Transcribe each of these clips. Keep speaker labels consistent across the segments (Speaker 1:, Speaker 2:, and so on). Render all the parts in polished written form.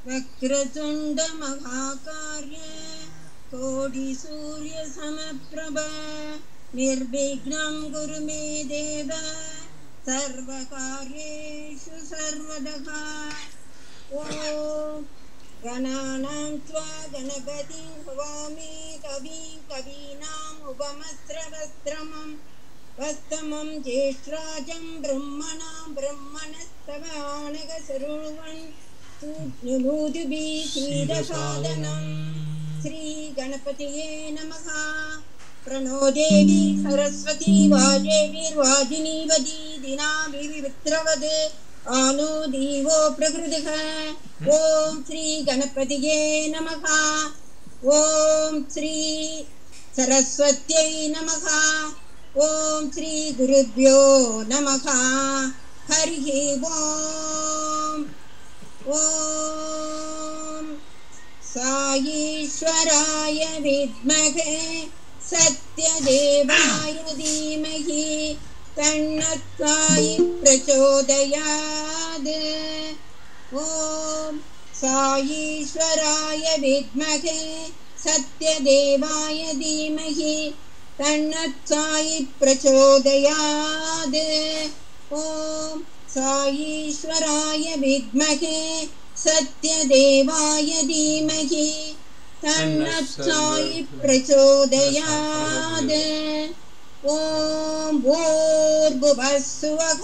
Speaker 1: वक्रतुंड महाकार्य कोटि सूर्य समप्रभ निर्विघ्नं कुरु मे देव सर्वकार्येषु सर्वदा। ओम गणानां त्वा गणपतिं हवामि कविं कवीनाम् उपमस्रवस्त्रमं वस्तमं ज्येष्ठराजं ब्रह्मणां ब्रह्मणस्पत आनगशृण्वन् नुबुधुभिः श्री गणपतये नमः। प्रणो देवी सरस्वती वाजेवीर्वाजिनीवती दिनाभिवित्रवद् आनो दीवो प्रकृतिः। ओम श्री गणपतये नमः। ओम श्री सरस्वत्यै नमः। ओम श्री गुरुभ्यो नमः। हरिः ओम। ओम साईश्वराय विद्महे सत्यदेवाय धीमहि तन्नो साई प्रचोदयात्। ओम साईश्वराय विद्महे सत्यदेवाय धीमहि तन्नो साई प्रचोदयात्। ओम साईश्वराय विद्महे सत्यदेवाय धीमहि तन्नो साई प्रचोदयात्। ओम भूर्भुवः स्वः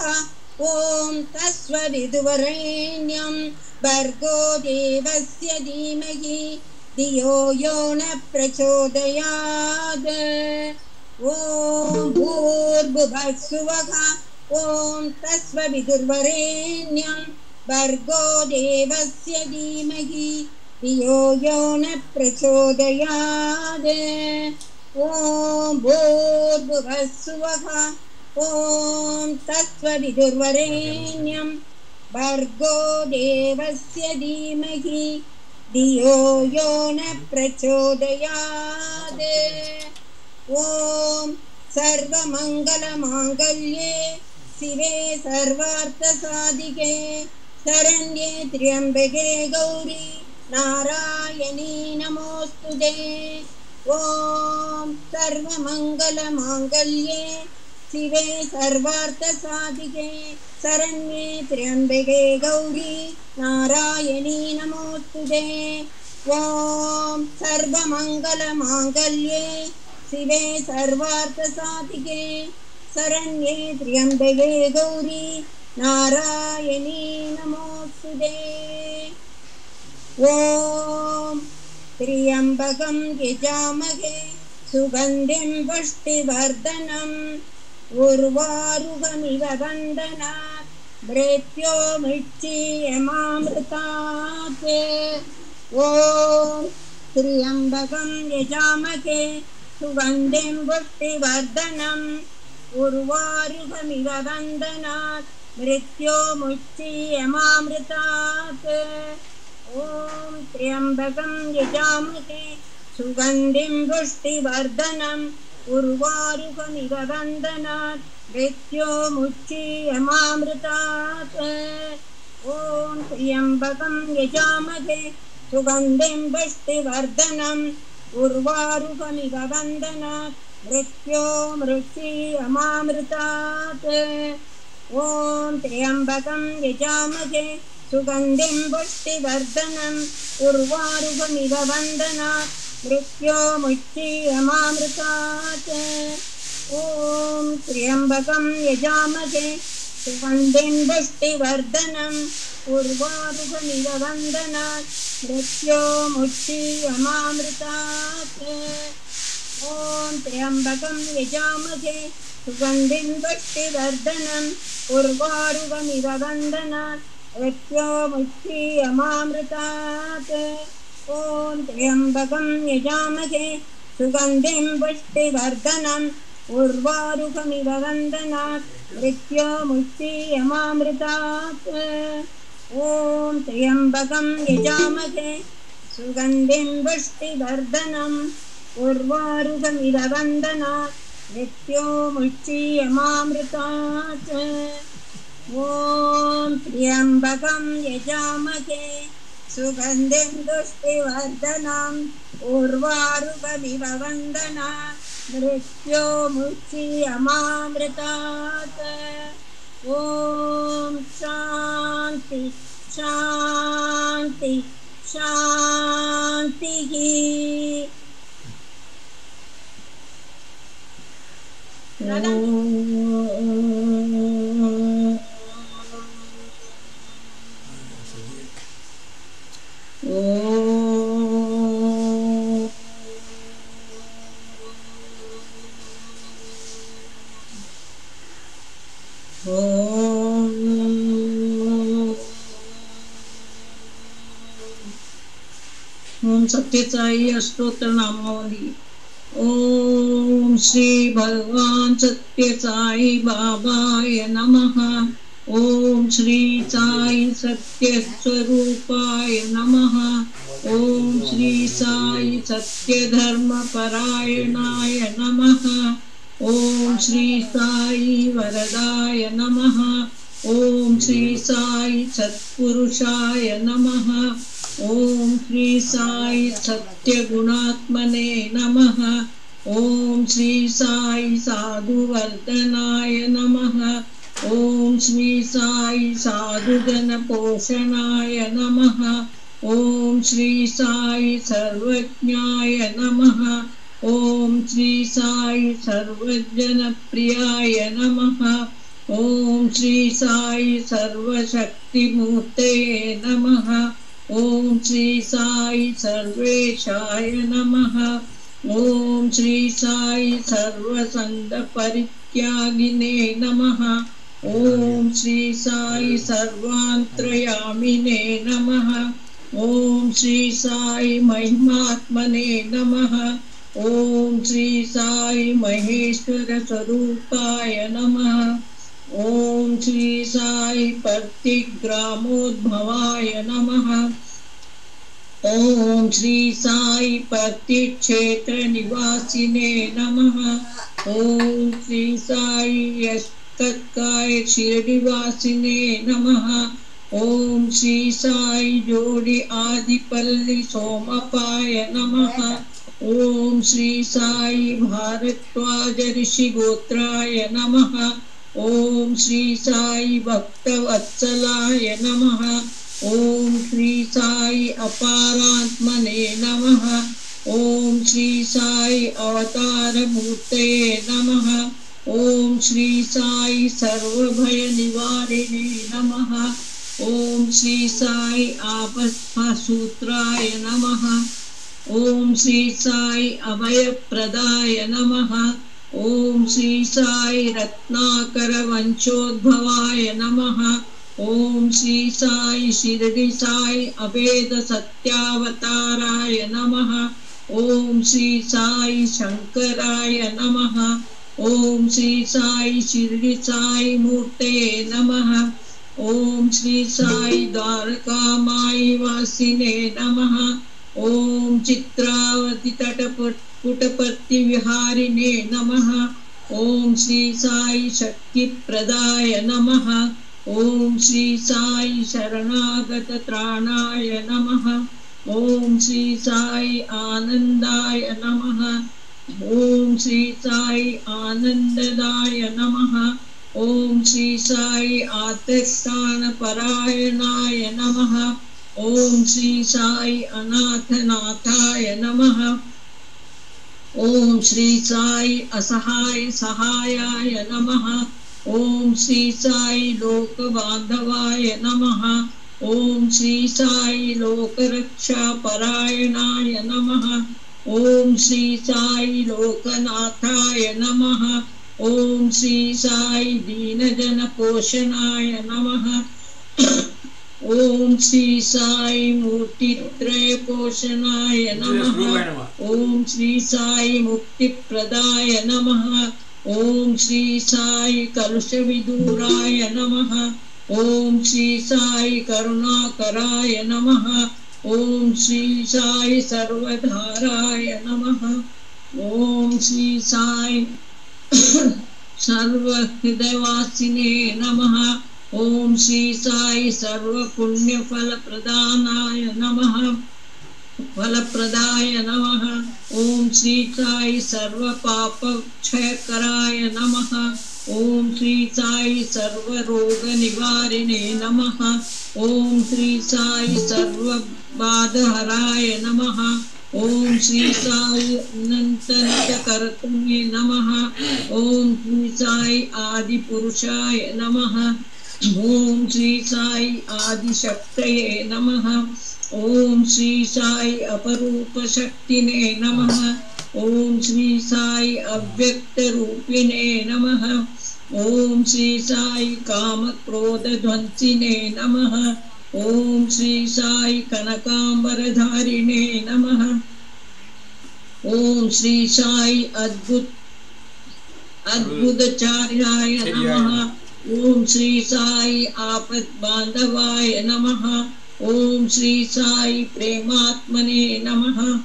Speaker 1: ओम तस्सवितुर्वरेण्यं भर्गो देवस्य धीमहि धियो यो न प्रचोदयात्। ओम भूर्भुवः स्वः ओम तस्सवितुर्वरेण्यं भर्गो देवस्य धीमहि धियो यो न प्रचोदयात्। ओम भूर्भुवः स्वः ओम तत्सवितुर्वरेण्यं भर्गो देवस्य धीमहि धियो यो न प्रचोदयात्। ओम सर्वमंगलमांगल्ये शिवे सर्वार्थसाधिके शरण्ये त्र्यंबके गौरी नारायणी नमोस्तुते। ओम सर्वमंगलमांगल्ये शिवे सर्वार्थसाधिके शरण्ये त्र्यंबके गौरी नारायणी नमोस्तुते। ओम सर्वमंगलमांगल्ये शिवे सर्वार्थसाधिके शरण्ये त्र्यंबके गौरी नारायणी नमोस्तुते। ओम त्र्यंबकं यजामहे सुगंधिं पुष्टिवर्धनम् उर्वारुकमिव बन्धनात् मृत्यो मुच्येमामृतात्। ओम त्र्यंबकं यजामहे सुगंधिं पुष्टिवर्धनम् उर्वारुकमिव बन्धनात् मृत्यो मुच्येमामृतात्। ओम त्र्यंबकं यजामहे सुगंधिं पुष्टिवर्धनम् उर्वारुकमिव बन्धनात् मृत्यो मुच्येमामृतात्। ओम त्र्यंबकं यजामहे सुगंधिं पुष्टिवर्धनम् उर्वारुकमिव बन्धनात् मृत्यो मुच्येमामृतात्। ओम त्र्यंबकं यजामहे सुगंधिं पुष्टिवर्धनम् उर्वारुकमिव बन्धनात् मृत्यो मुच्येमामृतात्। ओम त्र्यंबकं यजामहे सुगंधिं पुष्टिवर्धनम् उर्वारुकमिव बन्धनात् मृत्यो मुच्येमामृतात्। ओम त्र्यंबकं यजामहे सुगंधिं पुष्टिवर्धनम् उर्वारुकमिव बन्धनात् मृत्यो मुच्येमामृतात्। ओम त्र्यंबकं यजामहे सुगन्धिं पुष्टिवर्धनम् उर्वारुकमिव वन्दनात् मृत्योमुक्षीयमामृतात् ॐ त्र्यम्बकं यजामहे सुगन्धिं पुष्टिवर्धनम् उर्वारुकमिव वन्दनात् मृत्योमुक्षीयमामृतात् ॐ त्र्यम्बकं यजामहे सुगन्धिं पुष्टिवर्धनम् उर्वारुकमिव वन्दनात् मृत्योमुक्षीयमामृतात् ॐ शान्ति शान्ति शान्तिः
Speaker 2: ओम सत्यसाई अष्टोत्तर नामावली। ओम श्री भगवान सत्यसाई बाबाय नमः। ओम श्री साई सत्य स्वरूपाय नमः। ओम श्री साई सत्य धर्म परायणाय नमः। ओम श्री साई वरदाय नमः। ओम श्री साई सत्पुरुषाय नमः। ओम श्री साई सत्य गुणात्मने नमः। ओम श्री साई साधुवर्धनाय नमः। ओम श्री साई साधुजन पोषणाय नमः। ओम श्री साई सर्वज्ञाय नमः। ओम श्री साई सर्वजन प्रियाय नमः। ओम श्री साई सर्वशक्तिमूर्ते नमः। ओम श्री साई सर्वेशाय नमः। ओम श्री साई सर्वसंग परित्यागिने नमः। ओम श्री साई सर्वांतर्यामिने नमः। ओम श्री साई महिमात्मने नमः। ओम श्री साई महेश्वर स्वरूपाय नमः। ओम श्री साई प्रतिग्रामोद्भवाय नमः। ओम श्री साई प्रतिक्षेत्र निवासिने नमः। ओम श्री साई यस्तत्काय शिरडिवासिने नमः। ओम श्री साई जोड़ी आदिपल्ली सोमपाय नमः। ओम श्री साई भारद्वाज ऋषि गोत्राय नमः। ओम श्री साई भक्तवत्सलाय नमः। ओम श्री साई अपारात्मने नमः। ओम श्री साई अवतार मूर्ते नमः। ओम श्री साई सर्वभय निवारिणे नमः। ओम श्री साई आपस्सूत्राय नमः। ओम श्री साई अभयप्रदाय नमः। ओम श्री साई रत्नाकर वंशोद्भवाय नमः। ओम श्री साई शिरडी साई अभेद सत्यावताराय नमः। ओम श्री साई शंकराय नमः। ओम श्री साई शिरडी साई मूर्ते नमः। ओम श्री साई द्वारकामाई वासिने नमः। ओम चित्रावती पुटपति विहारिणे नमः। ओम श्री साई शक्ति प्रदाय नमः। ओम श्री साई शरणागत त्राणाय नमः। ओम श्री साई आनंदाय नमः। ओम श्री साई आनंददाय नमः। ओम श्री साई आत्मस्थान परायणाय नमः। ओम श्री साई अनाथनाथाय नमः। ओम श्री साई असहाय सहायाय नमः। ओम श्री साई लोक बांधवाय नमः। ओम श्री साई लोक रक्षा परायणाय नमः। ओम श्री साई लोकनाथाय नमः। ओम श्री साई दीनजन पोषणाय नमः। ओम श्री साई मूर्तित्रय पोषणाय नमः। ओम श्री साई मुक्ति प्रदाय नमः। ओम श्री साई कलुष विदूराय नमः। ओम श्री साई करुणाकराय नमः। ओम श्री साई सर्वधाराय नमः। ओम श्री साई सर्वहृदयवासिने नमः। ओम श्री साई सर्वपुण्यफलप्रदानाय नमः फलप्रदाय नमः। ओम श्री साई सर्वपापक्षयकराय नमः। ओम श्री साई सर्वरोगनिवारिणे नमः। ओम श्री साई सर्वबाधहराय नमः। ओम श्री साई अनंतकर्तुमे नमः। ओम श्री साई आदिपुरुषाय नमः। ओम श्री साई आदिशक्तये नमः। ओम श्री साई अपरूप शक्तिने नमः। ओम श्री साई अव्यक्त रूपिणे नमः। ओम श्री साई काम क्रोध ध्वंसिने नमः। ओम श्री साई कनकांबरधारिणे नमः। ओम श्री साई अद्भुतचार्याय नमः। ओम श्री साई आपद बांधवाय नमः। ओम श्री साई प्रेमात्मने नमः।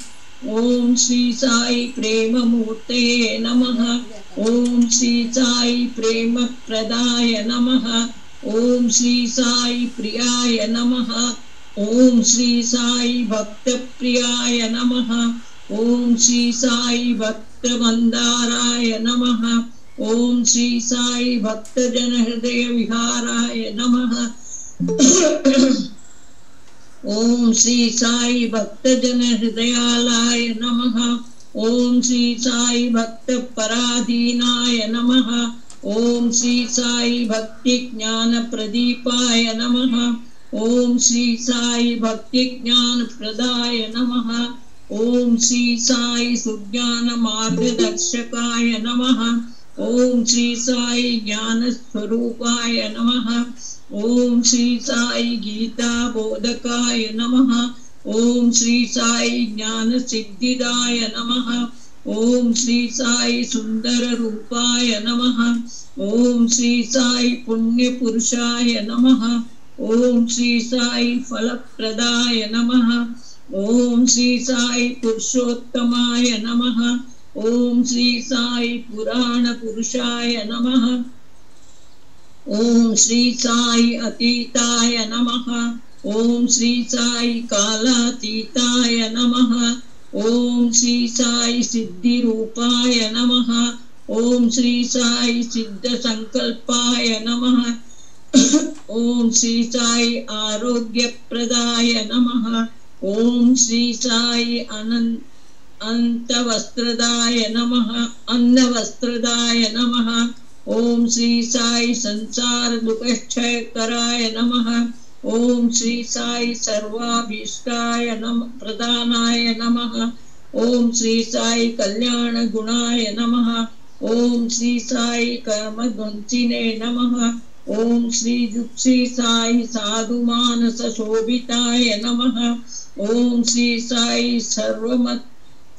Speaker 2: ओम श्री साई प्रेम मूर्तये नमः। ओम श्री साई प्रेम प्रदाय नमः। ओम श्री साई प्रियाय नमः। ओम श्री साई भक्त प्रियाय नमः। ओम श्री साई भक्त मंदाराय नमः। ओम श्री साई भक्त जन हृदय विहाराय नमः। ओम श्री साई भक्त जन हृदयालय नमः। ओम श्री साई भक्त पराधीनाय नमः। ओम श्री साई भक्ति ज्ञान प्रदीपाय नमः। ओम श्री साई भक्ति ज्ञान प्रदाय नमः। ओम श्री साई सुज्ञान मार्गदर्शकाय नमः। ओम श्री साई ज्ञान स्वरूपाय नमः। ओम श्री साई गीता बोधकाय नमः। ओम श्री साई ज्ञान सिद्धिदाय नमः। ओम श्री साई सुंदर रूपाय नमः। ओम श्री साई पुण्य पुरुषाय नमः। ओम श्री साई फलप्रदाय नमः। ओम श्री साई पुरुषोत्तमाय नमः। ओम श्री साई पुराण पुरुषाय नमः। ओम श्री साई अतीताय नमः। ओम श्री साई कालातीताय नमः। ओम श्री साई सिद्धि रूपाय नमः। ओम श्री साई सिद्ध संकल्पाय नमः। ओम श्री साई आरोग्य प्रदाय नमः। ओम श्री साई अनंत वस्त्रदाय नमः अन्नवस्त्रदाय नमः। ओम श्री साई संसार दुःखक्षय कराय नमः। ओम श्री साई सर्वाभीष्टाय प्रदानाय नमः। ओम श्री साई कल्याण गुणाय नमः। ओम श्री साई कर्म ध्वंसिने नमः। ओम श्री साई साधु मानस शोभिताय नमः। ओम श्री साई सर्वमत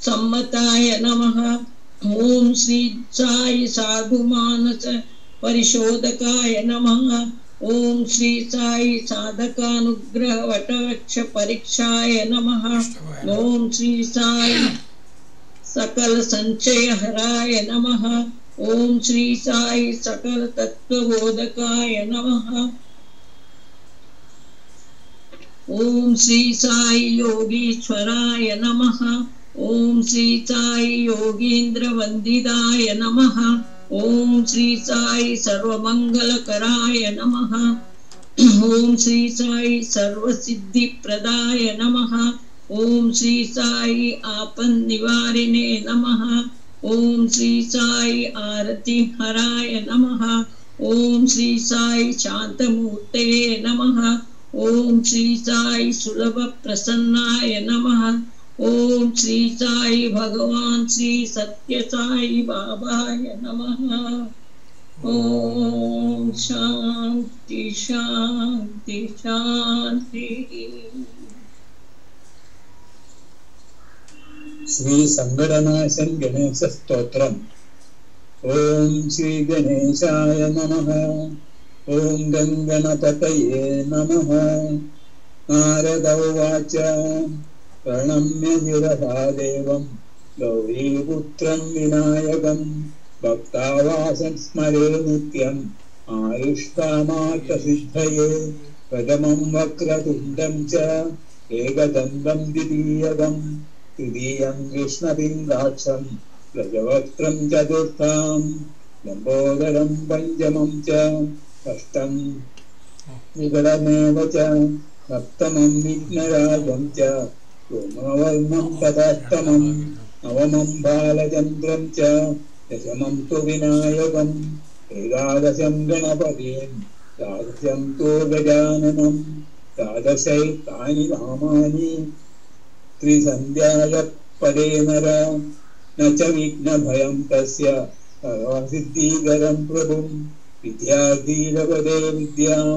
Speaker 2: सम्मताय नमः। ओम श्री साई साधु मानस परिशोधकाय नमः। ओम श्री साई साधकानुग्रह वटवृक्ष परीक्षाय नमः। ओम श्री साई सकल संचय हराय नमः। ओम श्री साई सकल तत्वबोधकाय नमः। ओम श्री साई योगीश्वराय नमः। ओम श्री साई योगींद्र वंदिताय नमः। ओम श्री साई सर्वमंगलकराय नमः। ओम श्री साई सर्वसिद्धि प्रदाय नमः। ओम श्री साई आपन निवारिणे नमः। ओम श्री साई आरति हराय नमः। ओम श्री साई शांतमूर्ते नमः। ओम श्री साई सुलभ प्रसन्नाय नमः। ओम श्री साई भगवान श्री सत्य साई बाबाय नमः। ॐ शान्ति शान्ति शान्तिः।
Speaker 3: श्री संगणनाशन गणेश स्तोत्रम्। ओम श्री गणेशाय नमः। ओम गणपतये नमः। नारद उवाच प्रणम्य शिरसा देवं गौरीपुत्रं विनायकं भक्तावासं स्मरे नित्यम् आयुष्कामार्थसिद्धये। प्रथमं वक्रतुण्डं च एकदन्तं द्वितीयकं तृतीयं कृष्णपिङ्गाक्षं गजवक्त्रं चतुर्थं लम्बोदरं पञ्चमं च षष्ठं विकलमेव च सप्तमं विघ्नराजं च सोमवर्णं तथाष्टमं नवमं बालचन्द्रं च दशमं तु विनायकम् एकादशं गणपतिं द्वादशं तु गजाननं द्वादशैतानि नामानि त्रिसन्ध्याय पदे नर न च विघ्नभयं तस्य सर्वसिद्धिकरं प्रभुं। विद्यार्थी लभते विद्यां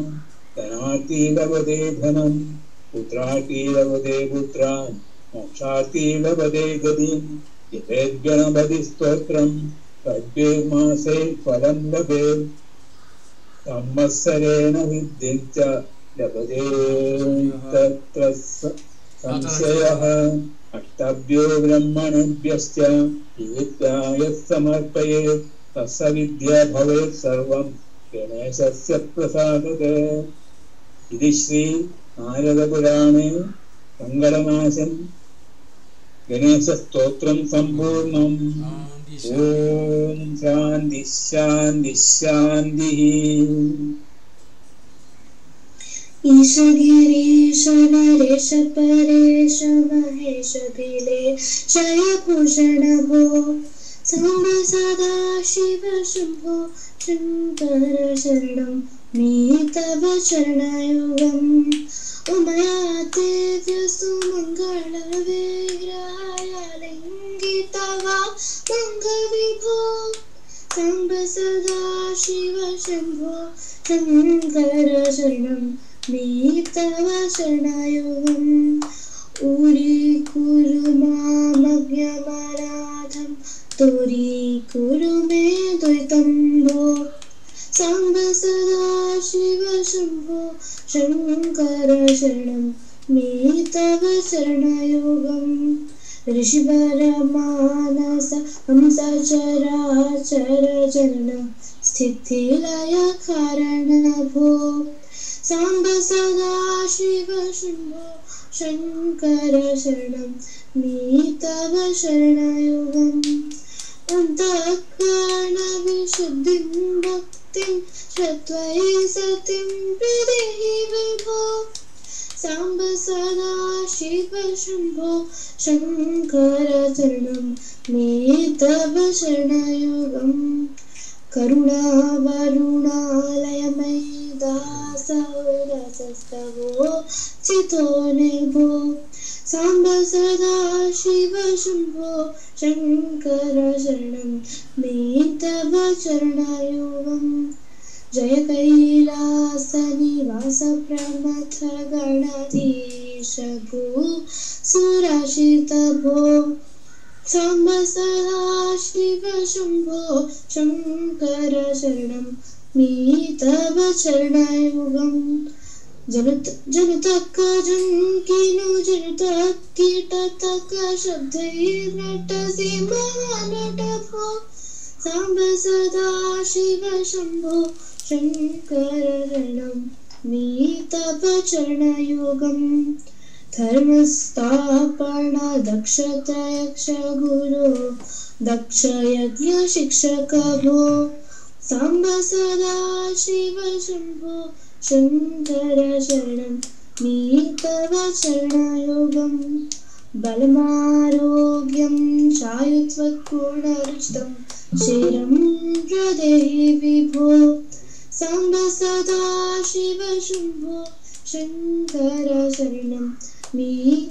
Speaker 3: धनार्थी लभते धनं पुत्रार्थी लभते पुत्रान् मोक्षार्थी लभते गतिं। जपेत् गणपतिस्तोत्रं तद्भिर्मासे फलं लभेत् संवत्सरेण सिद्धिं च लभते तत्र संशयः। अष्टभ्यो ब्रह्मणेभ्यश्च विद्याय समर्पयेत् तस्य विद्या भवेत् सर्वं गणेशस्य प्रसादते। इति श्री नारदपुराणे संगणनाशन गणेशस्तोत्रं सम्पूर्णम्। ओम शान्ति शान्ति शान्तिः।
Speaker 4: ईश गिरीश नरेश परेश महेश अखिलेशय भूषण भो सांब सदा शिव शंभो शंकर शरणं मे तव चरणायुगम्। उमया देव्य सुमंगल विग्रहाय लिंगितवा मंगविभो सांब सदा शिव शंभो शंकर शरणं मे तव शरणायुगम्। उरी कुरु मामज्ञमनाथं तुरी कुरु मे द्वैतं भो सांब सदा शिव शंभो शंकर शरणं मे तव शरणायुगम्। ऋषिवर मानस हंस चराचर जनन स्थितिलय कारण भो सांब सदा शिव शंभो शंकर शरणं मे तव शरणायुगम्। अंतःकरण विशुद्धिं भक्तिं श्रुत्वै सतिं प्रदेहि विभो सांब सदा शिव शंभो शंकर शरणं मे तव शरणायुगम्। करुणावरुणालयमयि दासस्तवो चितो निर्भो सांब सदा शिव शंभो शंकर शरणं मे तव चरणायुगम्। जय कैलास निवास प्रमथ गणाधीश भू सुराशित भो सांब सदा शिव शंभो शंकर शरणं मे तव चरणायुगम्। जनुतक जंकिनु जनुतक कीटतक शब्दैर्नटसि महानट भो सांब सदा शिव शंभो शंकर शरणं मे तव चरणायुगम्। धर्मस्थापन दक्ष त्रयक्ष गुरो दक्ष यज्ञ शिक्षक भो सांब सदा शिव शंभो शंकर शरणं मे तव चरणायुगम्। बलमारोग्यं चायुत्वत्पूर्णरुचितं क्षीरं प्रदेहि विभो सांब सदा शिव शंभो शंकर शरणं मे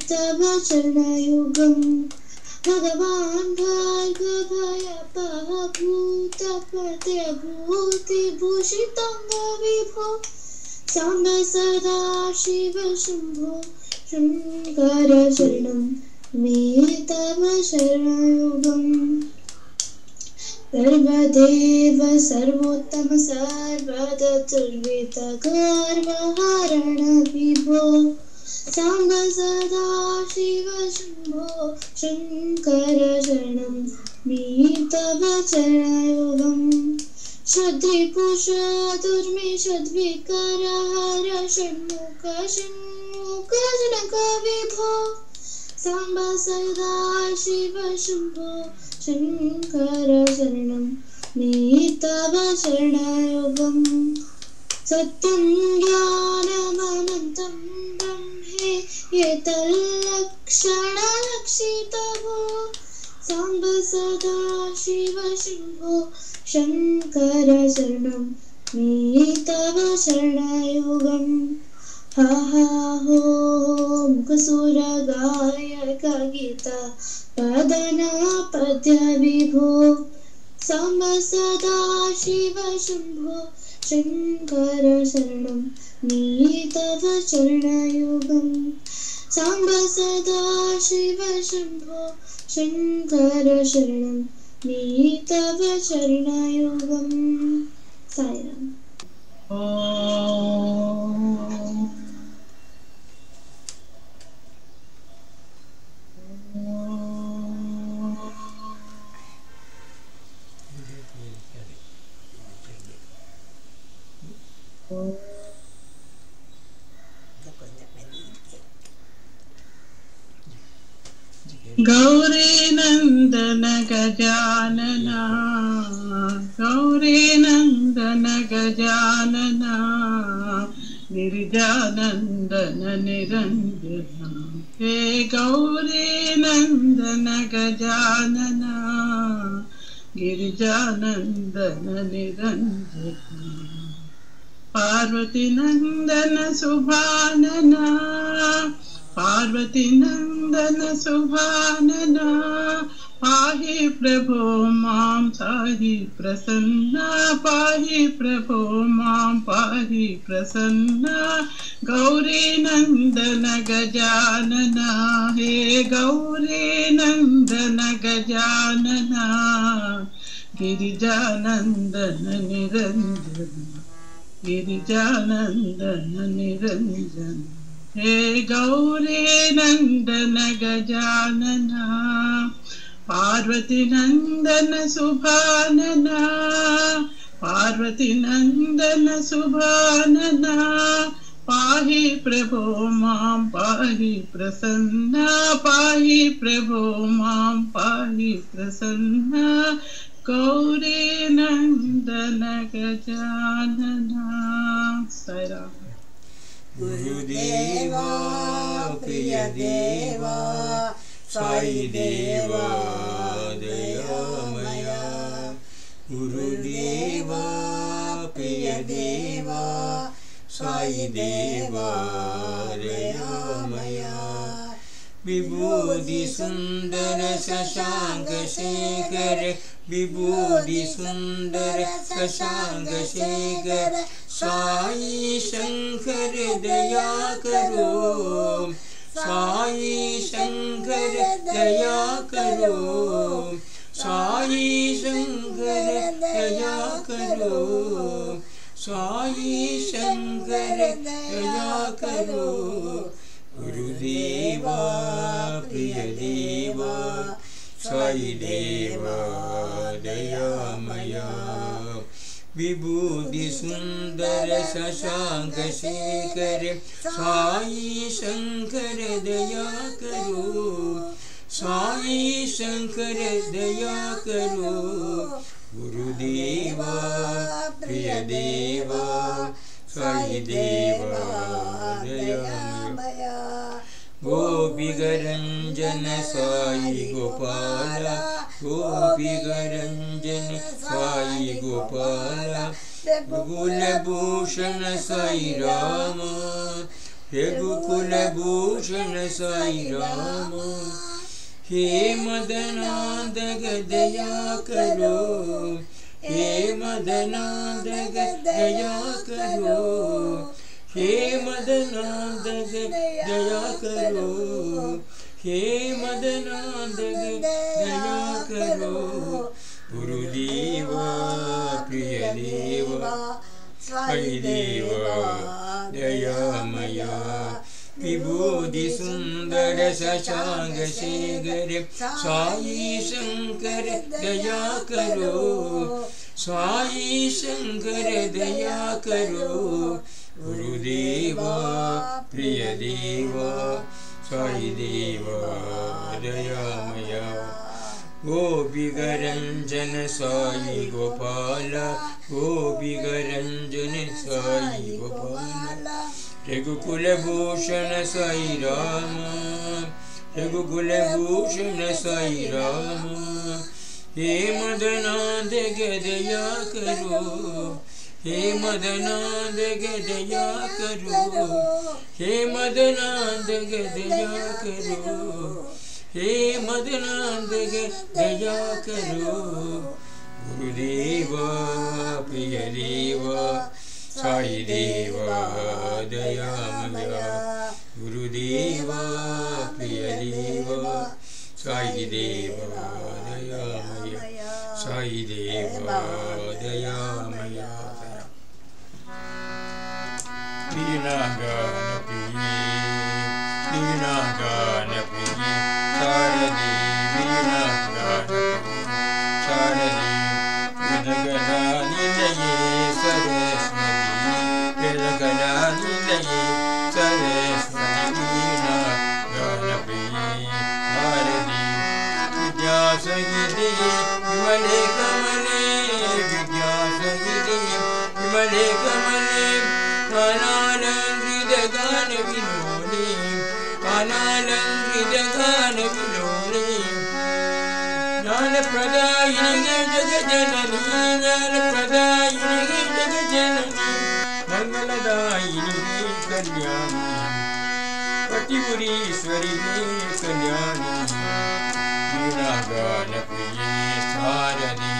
Speaker 4: तव चरणायुगम्। भगवान् भार्गवः भूतपते भूति शीताङ्ग विभो साम्ब सदा शिव शम्भो शङ्कर शरणं मे तव शरणयुगम् सर्वदेव सर्वोत्तम सर्वदुर्वित गर्वहरण विभो साम्ब सदा शिव शम्भो शङ्कर शरणं मे तव चरणयुगम् षड्रिपुष दुर्मे षड्विकर हर षण्मुख जनक विभो साम्ब सदा शिव शम्भो शङ्कर शरणं मे तव शरणयुगम् सत्यं ज्ञानमनन्तं ब्रह्मे एतल्लक्षणलक्षितभो साम्ब सदा शिव शम्भो शङ्कर शरणं मे तव शरणयुगम् हा हा हो मुखसुर गायक गीता पदना पद्य विभो साम्ब सदा शिव शम्भो शङ्कर शरणं मे तव चरणयुगम् साम्ब सदा शिव शम्भो शङ्कर शरणं मे तव चरणयुगम् साईराम।
Speaker 2: गौरी नंदन गजानना गौरी नंदन गजानना गिरिजानंदन निरंजना हे गौरी नंदन गजानना गिरिजानंदन निरंजना पार्वती नंदन सुभानना पार्वती नंदन सुभानना पाहि प्रभो मां साहि प्रसन्ना पाहि प्रभो मां पाहि प्रसन्ना गौरी नंदन गजानना हे गौरी नंदन गजानना गिरिजानंदन निरंजना गिरिजानंदन निरंजन हे गौरी नंदन गजानना पार्वती नंदन सुभानना पार्वती नंदन सुभानना पाहि प्रभो मां पाहि प्रसन्ना पाहि प्रभो मां पाहि प्रसन्ना गौरी नंदन गजानना साईराम।
Speaker 5: गुरुदेवा प्रिय देवा साई देवा दयामया गुरुदेवा प्रिय देवा साई देवा दयामया विभूति सुंदर शशांक शेखर विभूति सुंदर शशांक शेखर साई शंकर दया करो साई शंकर दया करो साई शंकर दया करो साई शंकर दया करो गुरुदेवा प्रिय देवा साई देवा दयामया विभूति सुंदर शशांक शेखर साई शंकर दया करो साई शंकर दया करो गुरुदेवा प्रिय देवा साई देवा दयामया गोपीगरंजन साई गोपाल गोपीगरंजन साई गोपाल रघुकुलभूषण साई राम रघुकुलभूषण साई राम हे मदनांद दया करो हे मदनांतक दया करो, हे मदनांतक दया करो, हे मदनांतक दया करो। गुरुदेवा प्रिय देवा साई देवा दयामया, विभूति सुंदर शशांक शेखर साई शंकर दया करो, साई शंकर दया करो। गुरुदेवा प्रिय देवा साई देवा दयामया, गोपिकरंजन साई गोपाल, गोपिकरंजन साई गोपाल। रघुकुल भूषण साई राम, रघुकुल भूषण साई राम। हे मदनांतक दया करो, हे मदनांतक दया करो, हे मदनांतक दया करो, हे मदनांतक दया करो। गुरुदेवा प्रिय देवा साई देवा दयामया, गुरुदेवा प्रिय देवा साई देवा दयामया, साई देवा दयामया। वीणागान प्रिये, वीणागान प्रिये शारदे, वीणागान प्रिये शारदे। वेदगणानिलये सरस्वती, वेदगणानिलये सरस्वती। वीणागान प्रिये शारदे, विद्यासहिते विमले कमले, विद्यासहिते विमले कमले। कानालंकृत गान विलोले, कानालंकृत गान विलोले। ज्ञान प्रदायिनी जगज्जननी, ज्ञान प्रदायिनी जगज्जननी। मंगलदायिनी कल्याणी, पतिपुरीश्वरी कल्याणी। वीणागान प्रिये शारदे,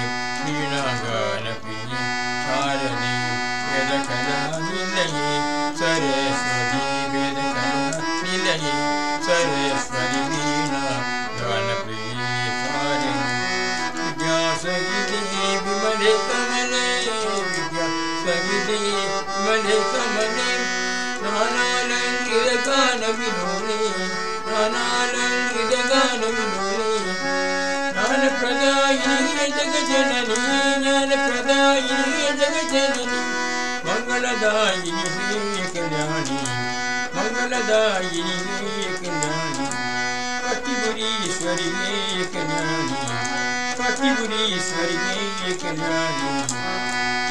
Speaker 5: वीणागान प्रिये शारदे। वेदकलानिलये सरस्वती, वेदकलानिलये सरस्वती। वीणागान प्रिये शारदे, विद्यासहिते विमले कमले, विद्यासहिते विमले कमले। नानालंकृत गान विलोले, नानालंकृत गान विलोले। ज्ञान प्रदायिनी जगज्जननी, ज्ञान प्रदायिनी जगज्जननी। मंगलदायिनी कल्याणी, मंगलदायिनी कल्याणी। पतिपुरीश्वरी कल्याणी, पतिपुरीश्वरी कल्याणी।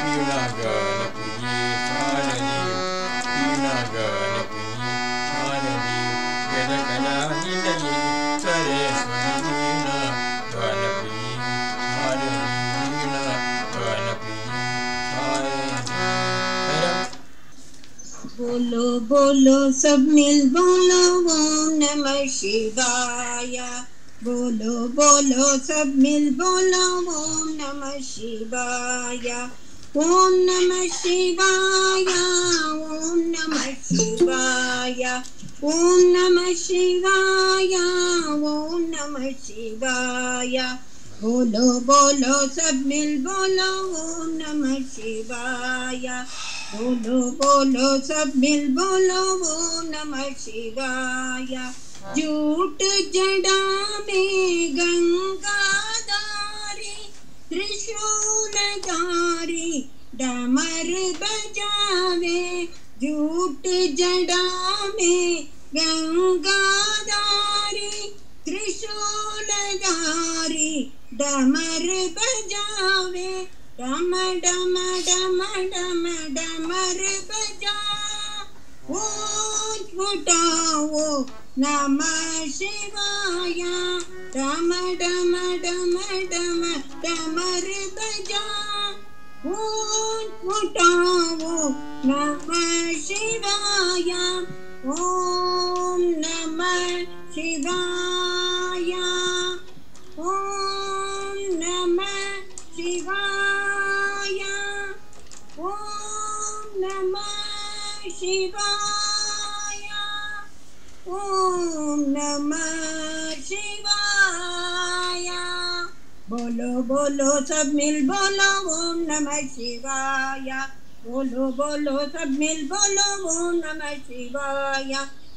Speaker 5: वीणागान प्रिये शारदे, वीणागान प्रिये शारदे। वेदकलानिलये सरस्वती। वीणागान प्रिये शारदे, वीणागान प्रिये शारदे।
Speaker 1: बोलो बोलो सब मिल बोलो ओम नमः शिवाय, बोलो बोलो सब मिल बोलो ओम नमः शिवाय, ओम नमः शिवाय, ओम नमः शिवाय, ओम नमः शिवाय, ओम नमः शिवाय। बोलो बोलो सब मिल बोलो ओम नमः शिवाय, बोलो बोलो सब मिल बोलो ओम नमः शिवाय। जूट जड़ा में गंगाधारी, त्रिशूलधारी डमर बजावे। जूट जड़ा में गंगाधारी, त्रिशूलधारी डमर बजावे। डम डम डम डम डमर बजा, ऊंच उठाओ नमः शिवाय। डम डम डम डम डमर बजा, ऊंच उठाओ नमः शिवाय। ओम नमः शिवाय, ओम नमः शिवाय। ओम नमः शिवाय। बोलो बोलो सब मिल बोलो ओम नमः शिवाय। बोलो बोलो सब मिल बोलो ओम नमः शिवाय।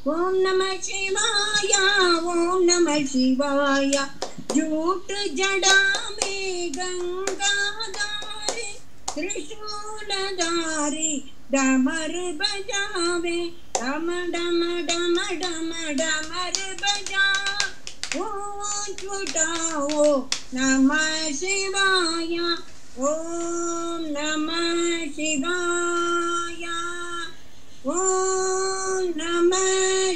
Speaker 1: ओम नमः शिवाय ओम नमः शिवाय। झूठ जड़ा में गंगाधारी त्रिशूलधारी डमर बजावे डम डम डम डम डमर बजा। उठाओ नमः शिवाय ओम नमः शिवाय। ओम नमः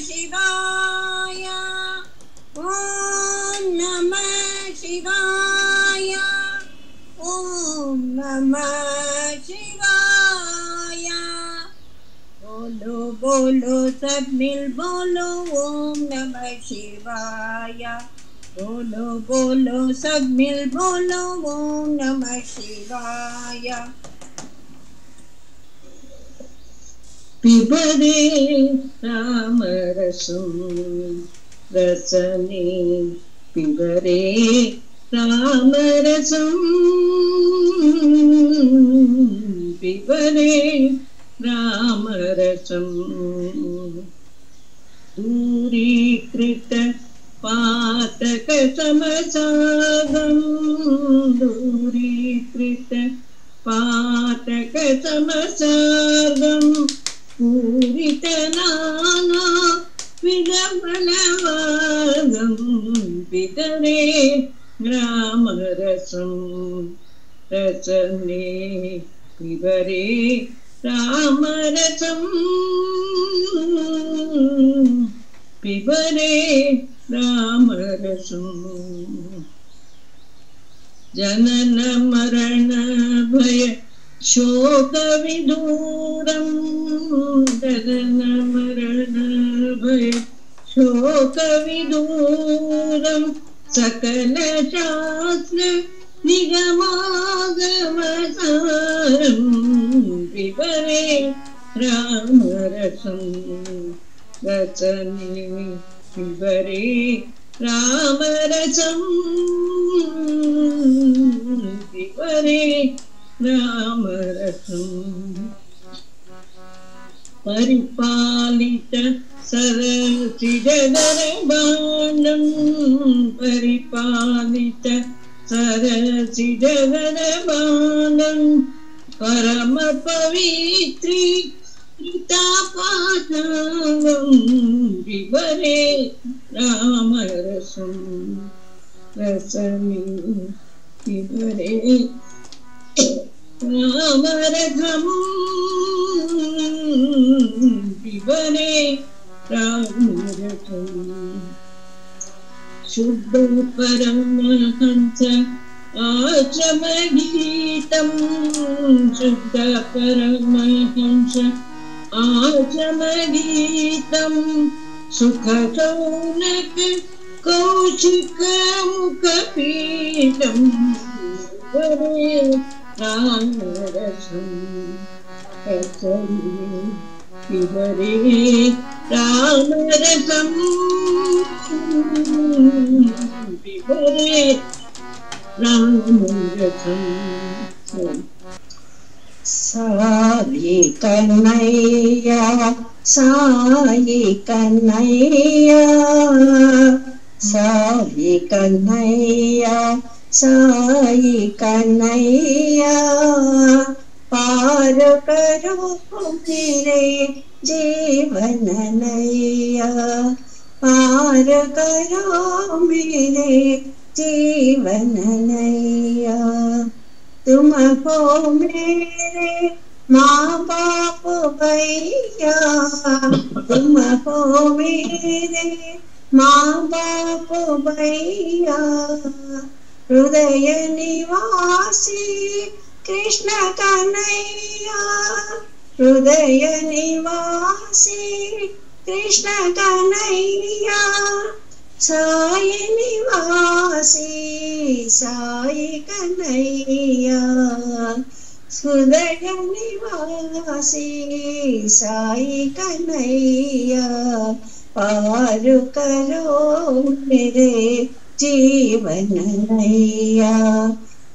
Speaker 1: शिवाय ओम नमः शिवाय ओम नमः शिवाय। बोलो बोलो सब मिल बोलो ओम नमः शिवाय। बोलो बोलो सब मिल बोलो ओम नमः शिवाय।
Speaker 2: पिबरे रामरसं रसने पिबरे रामरसं पिबरे रामरसं दूरीकृत पातक समसागं दूरीकृत पातक समसागं पूरित नाना विलवलवागं पिबरे रामरसं रसने पिबरे रामरसं पिबरे रामरसं। जनन मरण भय शोक विदूरं जनन मरण भय शोक विदूरं सकल शास्त्र निगमागमसारं पिबरे रामरसं रसने पिबरे रामरसं पिबरे रामरसं। परिपालित सरसिजदरबाणं परिपालित सरसिजदरबाणं परम पवित्रीकृतापादानं पिबरे रामरसं रसने पिबरे रामरसं पिबरे रामरसं। शुद्ध परमहंस आचमगीतं शुद्ध परमहंस आचमगीतं सुख शौनक कौशिक मुखपीठं पिबरे रामरसं रसने पिबरे रामरसं पिबरे रामरसं।
Speaker 1: साई कन्हैया साई कन्हैया साई कन्हैया साई कन्हैया पार करो मेरे जीवन नैया पार करो मेरे जीवन नैया। तुम हो मेरे माँ बाप भैया तुम हो मेरे माँ बाप भैया हृदय निवासी कृष्ण कन्हैया हृदय निवासी कृष्ण कन्हैया साई निवासी साई कन्हैया हृदय निवासी साई कन्हैया पार करो मेरे जीवन नैया,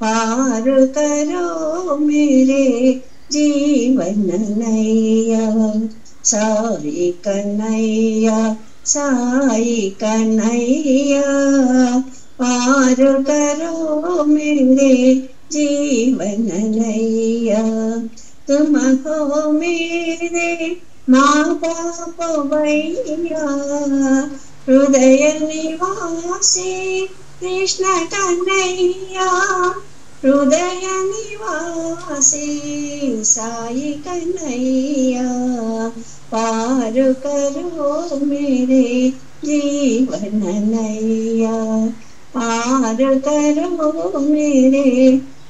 Speaker 1: पार करो मेरे जीवन नैया। साई कन्हैया साई कन्हैया, पार करो मेरे जीवन नैया। तुम हो मेरे माँ बाप भैया, हृदय निवासी कृष्ण कन्हैया, हृदय निवासी साई कन्हैया, पार करो मेरे जीवन नैया, पार करो मेरे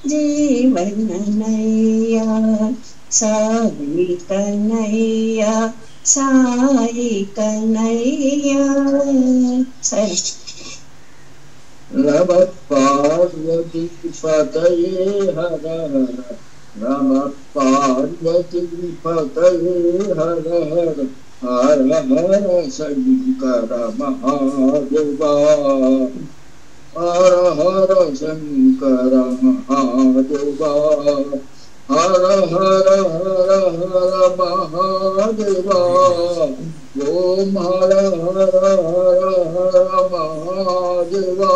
Speaker 1: जीवन नैया। साई कन्हैया साई कन्हैया।
Speaker 3: नम पार्वती पतये हर हर, नम पार्वती पतये हर हर, हर हर शंकर महादेवा, हर हर शंकर महादेवा, हर हर हर हर महादेवा, ओम हर हर हर हर महादेवा।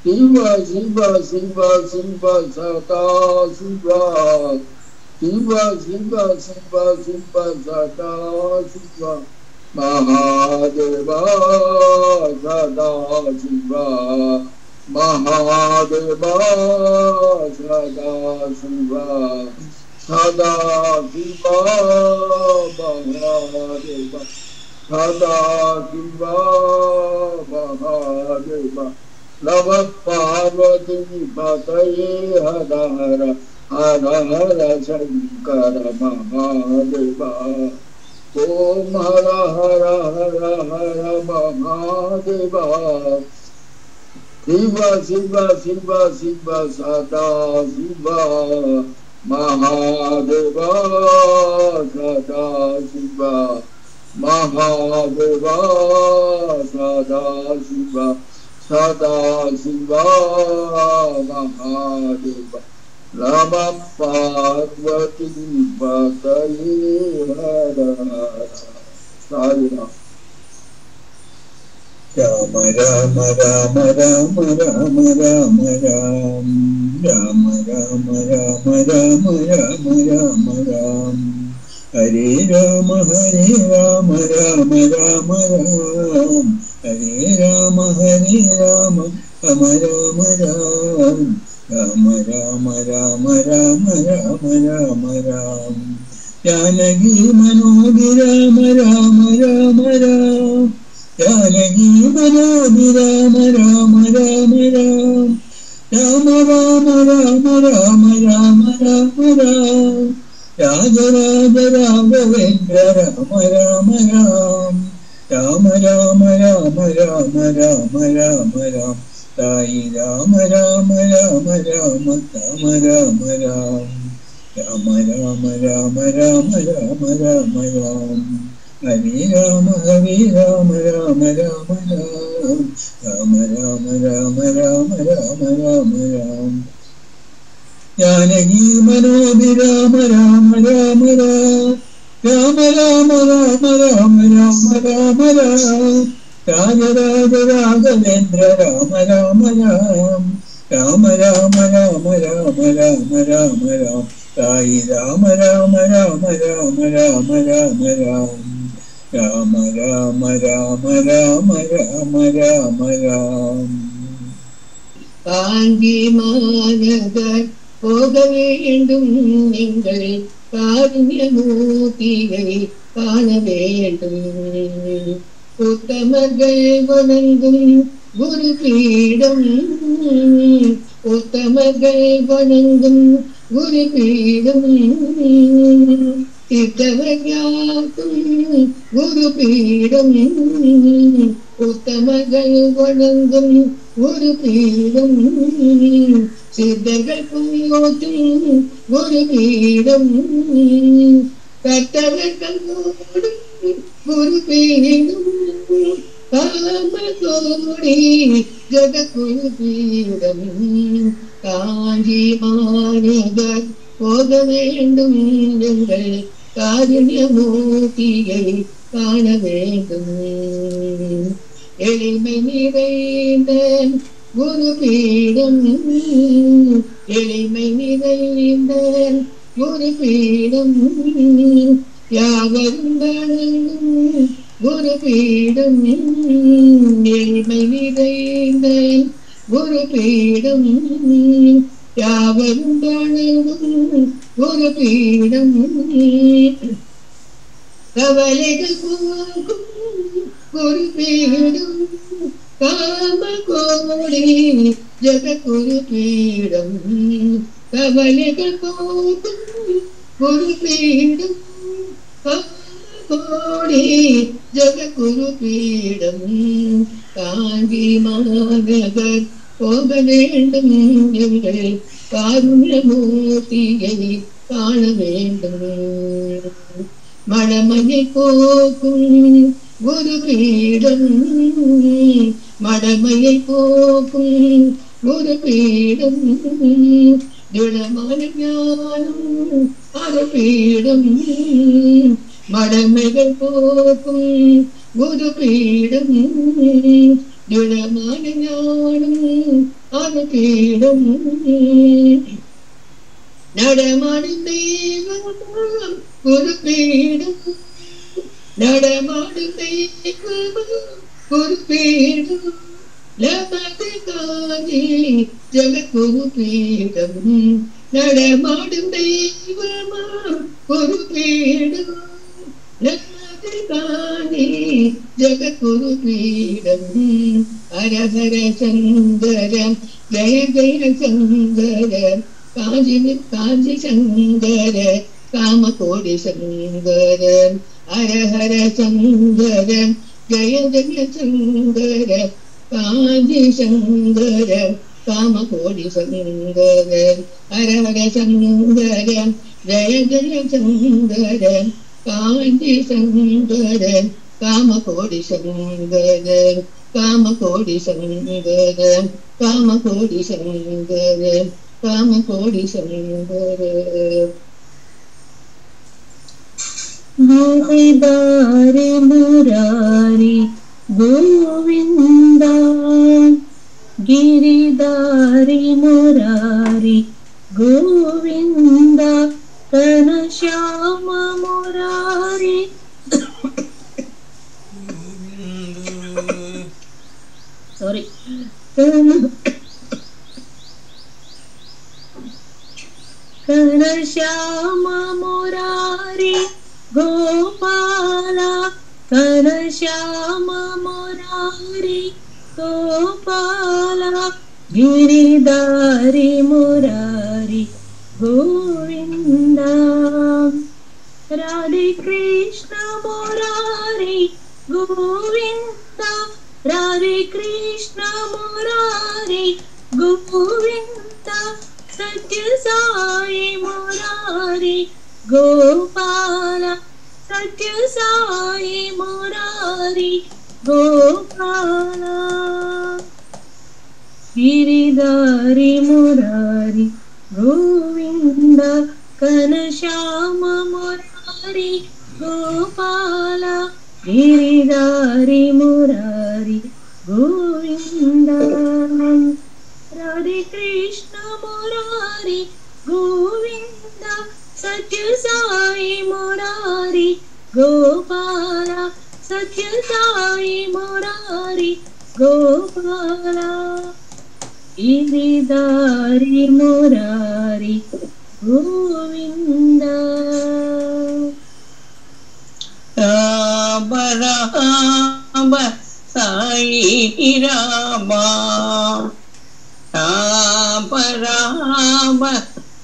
Speaker 3: शिव शिव शिव शिव सदा शिवा, शिव शिव शिव शिव सदा शिवा, महादेवा सदा शिवा, महादेवा सदा शिवा, सदा शिवा महादेवा, सदा शिवा महादेवा। नम पार्वती पतये हर हर, हर हर शंकर महादेवा, ओम हर हर हर हर महादेवा। शिव शिव शिव शिव सदा शिवा, महादेवा सदा शिवा, महादेवा सदा शिवा, सदा शिवा महादेवा। नम पार्वती पतये हर हर। साई राम।
Speaker 6: राम राम राम राम राम राम राम, राम राम राम राम राम राम राम, हरे राम राम राम राम, हरे राम राम राम राम, राम राम राम राम राम राम राम। जानकी मनोभिराम राम राम राम, जानकी मनोभिराम राम राम राम, राम राम राम राम राम राम राम, राज राज राघवेन्द्र राम राम राम, राम राम राम राम राम राम राम, साई राम राम राम राम राम राम राम, राम राम राम राम राम राम राम, हरे राम राम राम राम, राम राम राम राम राम राम राम। जानकी मनोभिराम राम राम राम, राम राम राम राम राम राम राम, राज राज राघवेन्द्र राम राम राम, राम राम राम राम राम राम राम, साई राम राम राम राम राम राम राम, राम राम राम राम राम राम राम।
Speaker 2: காஞ்சி மாநகர் போக வேண்டும் நீங்கள், காருண்யமூர்த்தியை காண வேண்டும். உத்தமர்கள் வணங்கும் குரு பீடம், உத்தமர்கள் வணங்கும் குரு பீடம், சித்தவர்யாக்கும் குரு பீடம், உத்தமர்கள் வணங்கும் குரு பீடம், சித்தர்கள் போற்றும் குரு பீடம், கற்றவர்களோடு குரு பீடம் காமகோடி ஜககுரு பீடம் காஞ்சி மாநகர் போக வேண்டும் எங்கள் காருண்யமூர்த்தியை காண வேண்டும். எளிமை நிறைந்த குரு பீடம் எளிமை நிறைந்த குரு பீடம் யாவரும் வணங்கும் குரு பீடம் எளிமை நிறைந்த குரு பீடம் யாவரும் வணங்கும் குரு பீடம் கவலைகள் போக்கும் குரு பீடம் காமகோடி ஜககுரு பீடம் கவலைகள் போக்கும் குரு பீடம் காமகோடி ஜககுரு பீடம் காஞ்சி மாநகர் போக வேண்டும் எங்கள் காருண்யமூர்த்தியை காண வேண்டும். மடமையை போக்கும் குரு பீடம் மடமையை போக்கும் குரு பீடம் திடமான ஞானம் அருபீடம் மடமைகள் போக்கும் குரு பீடம் திடமான ஞானம் அருபீடம் நடமாடும் தெய்வம் குரு பீடம் நடமாடும் தெய்வம் குரு பீடம் லபதி காஞ்சி ஜககுரு பீடம் நடமாடும் தெய்வமா குரு பீடம் லபதி காஞ்சி ஜககுரு பீடம் ஹரஹர சங்கரம் ஜெய ஜெய சங்கரம் காஞ்சி சங்கர காமகோடி சங்கர ஹரஹர சங்கர ஜய ஜய சங்கர காஞ்சி சங்கர காமகோடி சங்கர ஹரஹர சங்கர ஜய ஜய சங்கர காஞ்சி சங்கர காமகோடி சங்கர காமகோடி சங்கர காமகோடி சங்கர காமகோடி சங்கர
Speaker 1: गिरिधारी मुरारी गोविंदा गिरिधारी मुरारी गोविंदा घनश्याम मुरारी सॉरी घनश्याम मुरारी गोपाला घनश्याम मुरारी गोपाला गिरिधारी मुरारी गोविंदा राधे कृष्ण मुरारी गोविंदा राधे कृष्ण मुरारी गोविंदा सत्य साई मुरारी गोपाला सत्य साई मुरारी गोपाला गिरिधारी मुरारी गोविंदा घनश्याम मुरारी गोपाला गिरिधारी मुरारी गोविंदा राधे कृष्ण मुरारी गोविंदा सत्य साई मुरारी गोपाला सत्य साई मुरारी गोपाला गिरिधारी मुरारी गोविंदा
Speaker 7: राम राम साई राम राम राम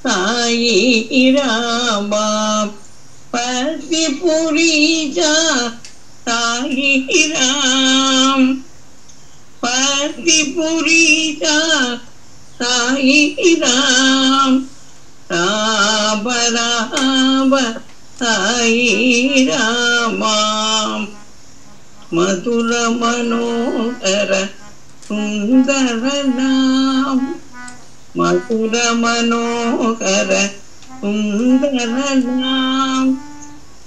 Speaker 7: साई राम पतिपुरीजा साई राम पतिपुरीजा साई राम राम राम साई रामा मधुर मनोहर सुंदर नाम मधुर मनोहर सुंदर नाम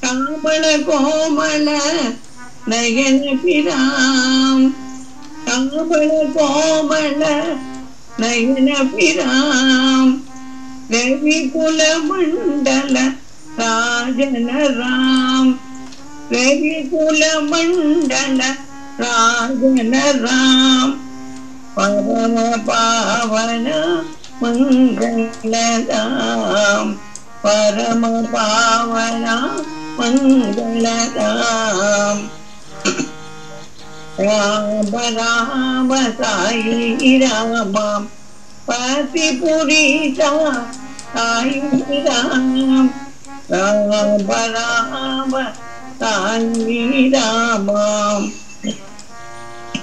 Speaker 7: कामण कोमल नयन पिराम कामण कोमल नयन पिराम रविकुल मंडल राजन राम रविकुल मंडल राजन राम परम पावन मंगलधाम परम पावन मंगलधाम राम राम साई राम पति पुरीता साई राम राम राम साई राम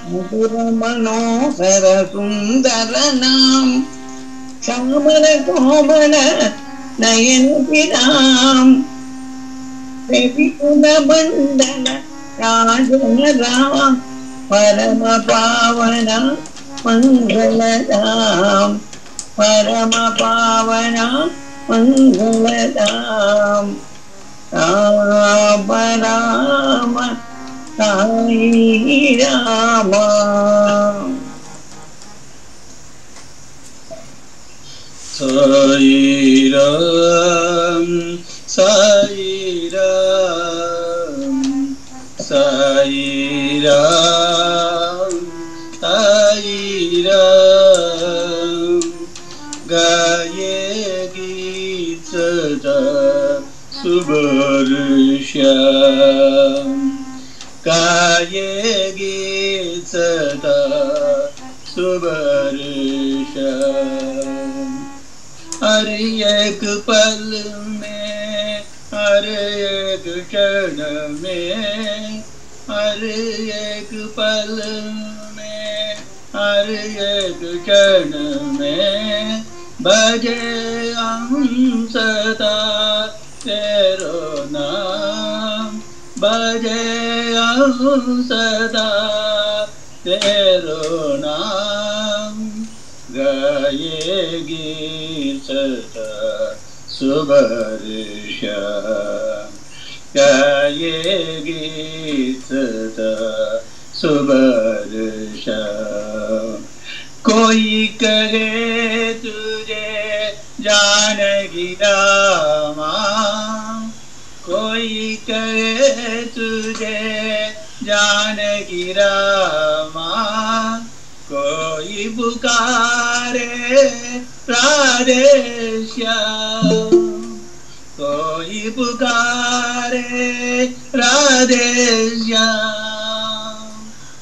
Speaker 7: मधुर मनोहर सुंदर नाम श्यामल कोमल नयन पिराम रविकुल मंडल राजन राम परम पावन मंगलधाम परम पावन मंगलधाम राम राम साई राम
Speaker 5: साई राम साई राम साई राम साई राम गाये गीत सदा सुबर श्याम गाये गीत सदा सुबर श्याम हर एक पल में हर एक क्षण में हर एक पल में हर एक क्षण में बजे हम सदा तेरो नाम बजे हम सदा तेरो नाम गाएगी सदा सुबर श्याम गाएगी सदा सुबर श्याम कोई कहे तुझे जानकी रामा कोई कहे तुझे जानकी रामा कोई पुकारे राधे श्याम कोई पुकारे राधे श्याम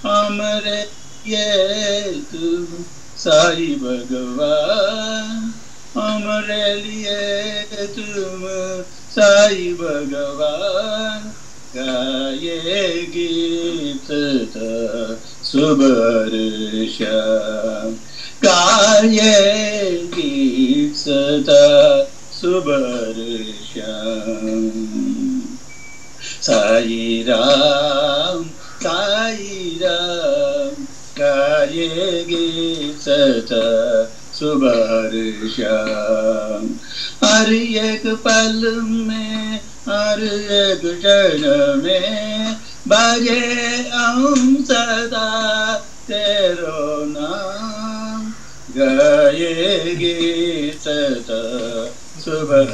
Speaker 5: हमरे ये तुम साई भगवान हमरे लिए तुम साई भगवान गाये गीत सुबर श्याम गाये गीत सुबर श्याम साई राम गाये गीत सुबर श्याम हर एक पल में हर एक क्षण में बजे हम सदा तेरो नाम गाएगी सदा सुबर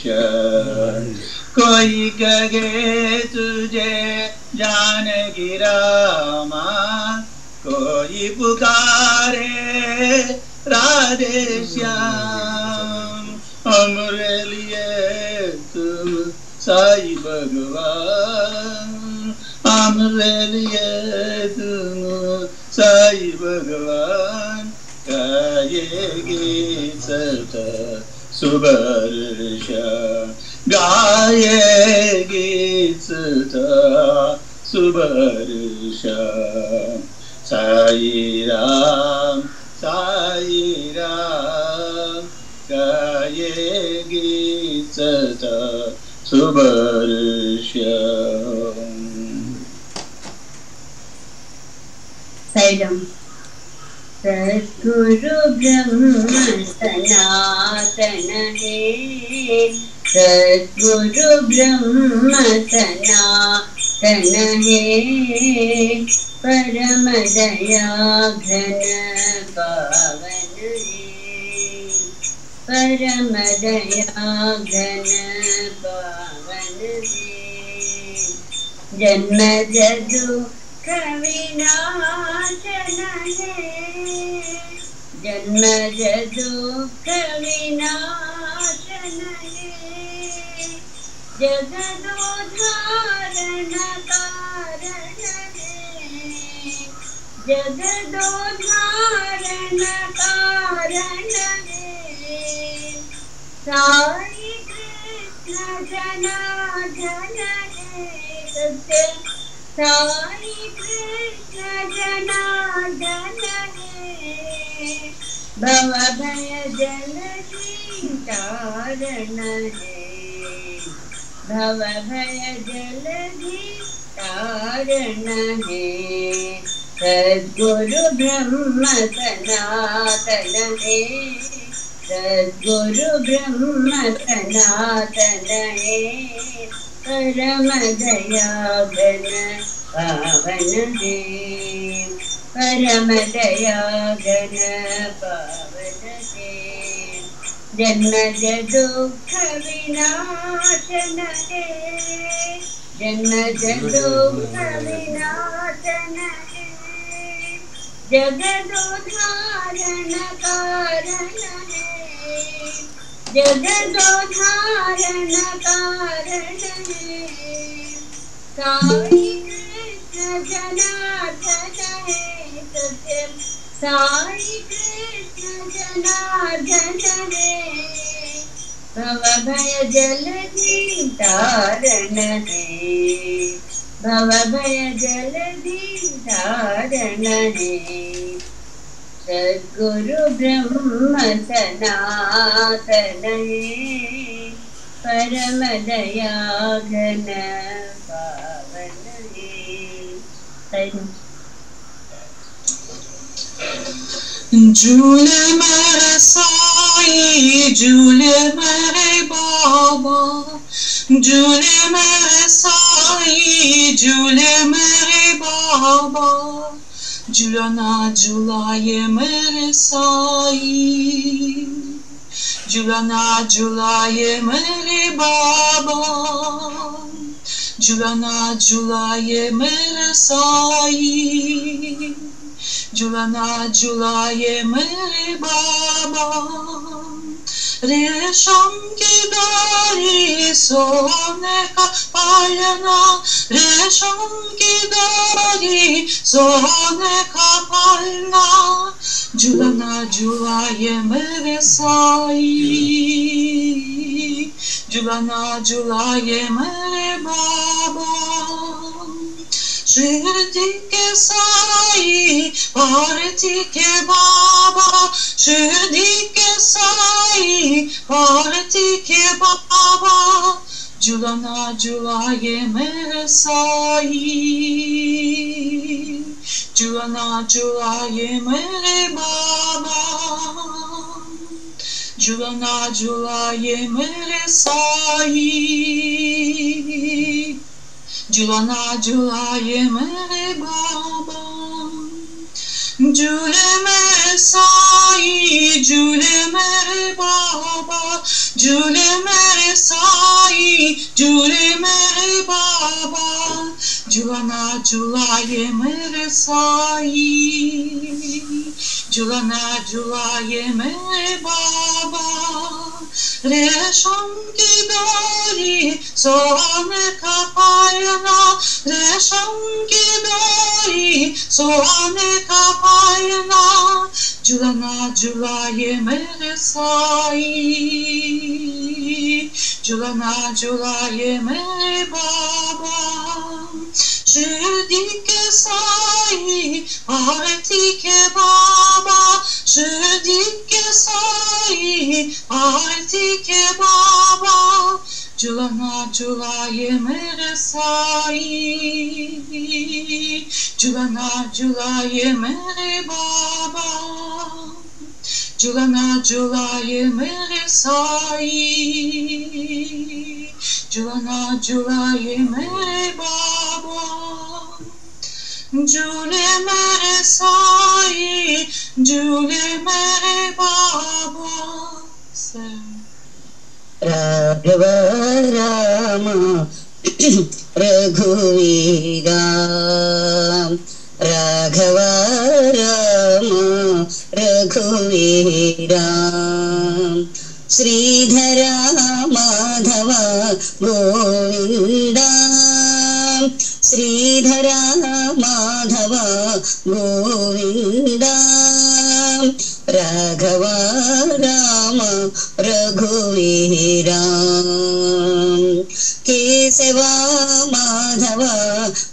Speaker 5: श्याम कोई कहे तुझे जानकी रामा कोई पुकारे राधे श्याम हमरे लिए तुम साई भगवान हमरे लिए तुम साई भगवान गाएगी सदा सुबर श्याम गाएगी सदा सुबर श्याम साई राम गाएगी सदा सुवर्षम्
Speaker 1: साईराम। सद्गुरु ब्रह्म सनातन है, सद्गुरु ब्रह्म सनातन है, परम दया घन पावन है, परम दया घन पावन है। जन्म जदु विनाशन है, जन्म दुख विनाशन है, जगदोद्धारण कारण है, जगदोद्धारण कारण है। साई कृष्ण जनार्दन है सत्य, साई कृष्ण जनार्दन है, भव भय जलधि तारण है, भव भय जलधि तारण है। सद्गुरु ब्रह्म सनातन है, सद्गुरु ब्रह्म सनातन है, परम दया घन पावन है, परम दया घन पावन है। जन्म दुख विनाशन है, जन्म दुख विनाशन है, जगदोद्धारण कारण है, जगदोद्धारण कारण है। साई कृष्ण जनार्दन है सत्य, साई कृष्ण जनार्दन है, भव भय जलधि तारण है, भव भय जलधि तारण है। सद्गुरु ब्रह्म सनातन है, परम दया घन पावन है।
Speaker 8: झूले मेरे साईं, झूले मेरे बाबा, झूले मेरे साईं, झूले मेरे बाबा, झूलना झूलाए मेरे साईं, झूलना झूलाए मेरे बाबा, झूलना झूलाए मेरे साईं, झूलना झूलाए मेरे बाबा। रेशम की डोरी सोने का पालना, रेशम की डोरी सोने का पालना, झूलना झूलाए मेरे साईं, झूलना झूलाए मेरे बाबा। शिरडी के साईं, भारती के बाबा, शिरडी के साईं, भारती के बाबा, झूलना झूलाए मेरे साईं, झूलना झूलाए मेरे बाबा, झूलना झूलाए मेरे साईं, झूलना झूलाए मेरे बाबा। झूले मेरे साईं, झूले मेरे बाबा, झूले मेरे साईं, झूले मेरे बाबा, झूलना झूलाए मेरे साईं, झूलना झूलाए मेरे बाबा। रेशम की डोरी सोने का पालना, रेशम की डोरी सोने का पालना, झूलना झूलाए मेरे साईं, झूलना झूलाए मेरे बाबा। शिरडी के साईं, भारती के बाबा, शिरडी के साईं, भारती के बाबा, झुलना झुलाए मेरे साई, झुलना झुलाए मेरे बाबा, झुलना झुलाए मेरे साई, झुलना झुलाए मेरे बाबा, झूले मेरे साई, झूले मेरे बाबा से।
Speaker 7: राघव राम रघुवीरा, राघव राम रघुवीरा, श्रीधर माधव गोविंदा, श्रीधर माधव गोविंदा, राघव राम रघुवीरा, केशव माधव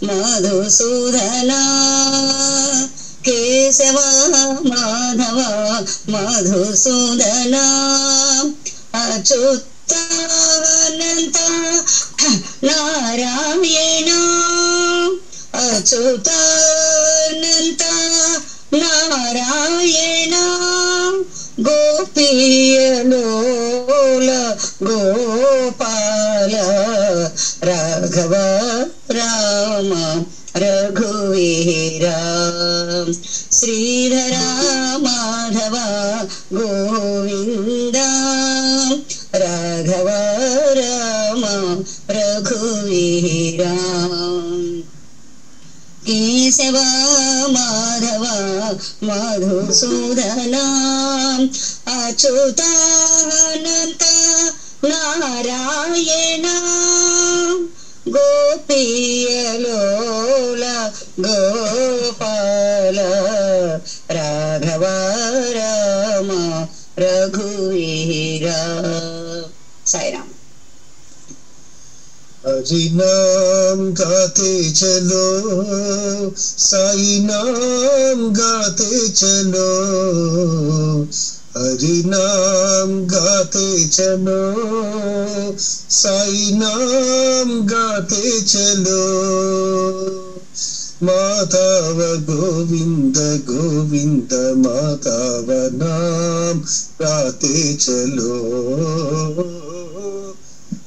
Speaker 7: मधुसूदना, केशव माधव मधुसूदना, अच्युतानंत नारायण, अच्युतानंत नारायण, गोपीलोल गोपाल, राघव राम रघुवीरा, श्रीधर माधव गोविंदा, राघव राम रघुवीरा, केशव माधव मधुसूदना, अच्युतानंत नारायण, गोपीलोल गोपाल, राघव राम रघुवीरा। साईराम।
Speaker 6: हरि नाम गाते चलो, साई नाम गाते चलो, हरि नाम गाते चलो, साई नाम गाते चलो, माधव गोविंद गोविंद माधव नाम गाते चलो,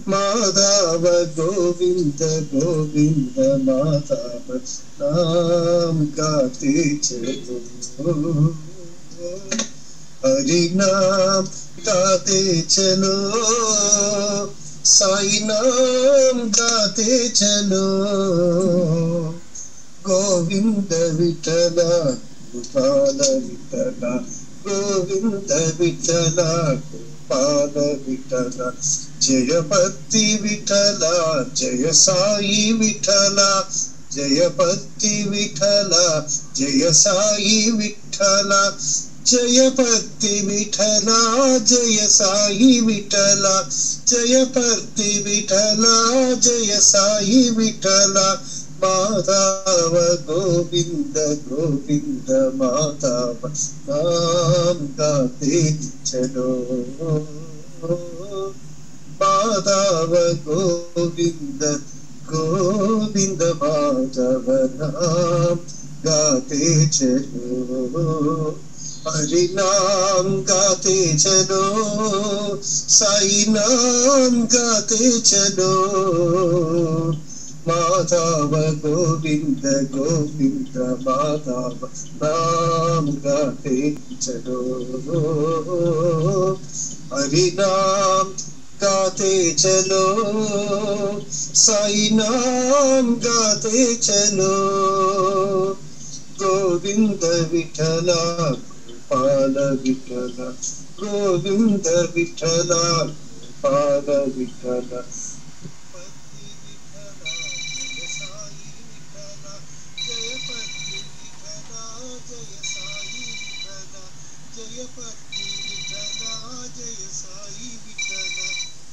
Speaker 6: माधव गोविंद गोविंद माधव नाम गाते चलो, हरि नाम गाते चलो, साई नाम गाते चलो, गोविंद विठल गोपाल विठल, गोविंद विठल गोपाल विठल, जय भक्ति विठला जय साई विठला, जय भक्ति विठला जय साई विठला, जय भक्ति विठला जय साई विठला, जय भक्ति विठला जय साई विठला, माधव गोविंद गोविंद माधव नाम गाते चलो, माधव गोविंद गोविंद माधव नाम गाते चलो, हरि नाम गाते चलो, साई नाम गाते चलो, माधव गोविंद गोविंद माधव नाम गाते चलो, हरि नाम गाते चलो, साई नाम गाते चलो, गोविंद विठला गोपाल विठला, गोविंद विठला गोपाल विठला,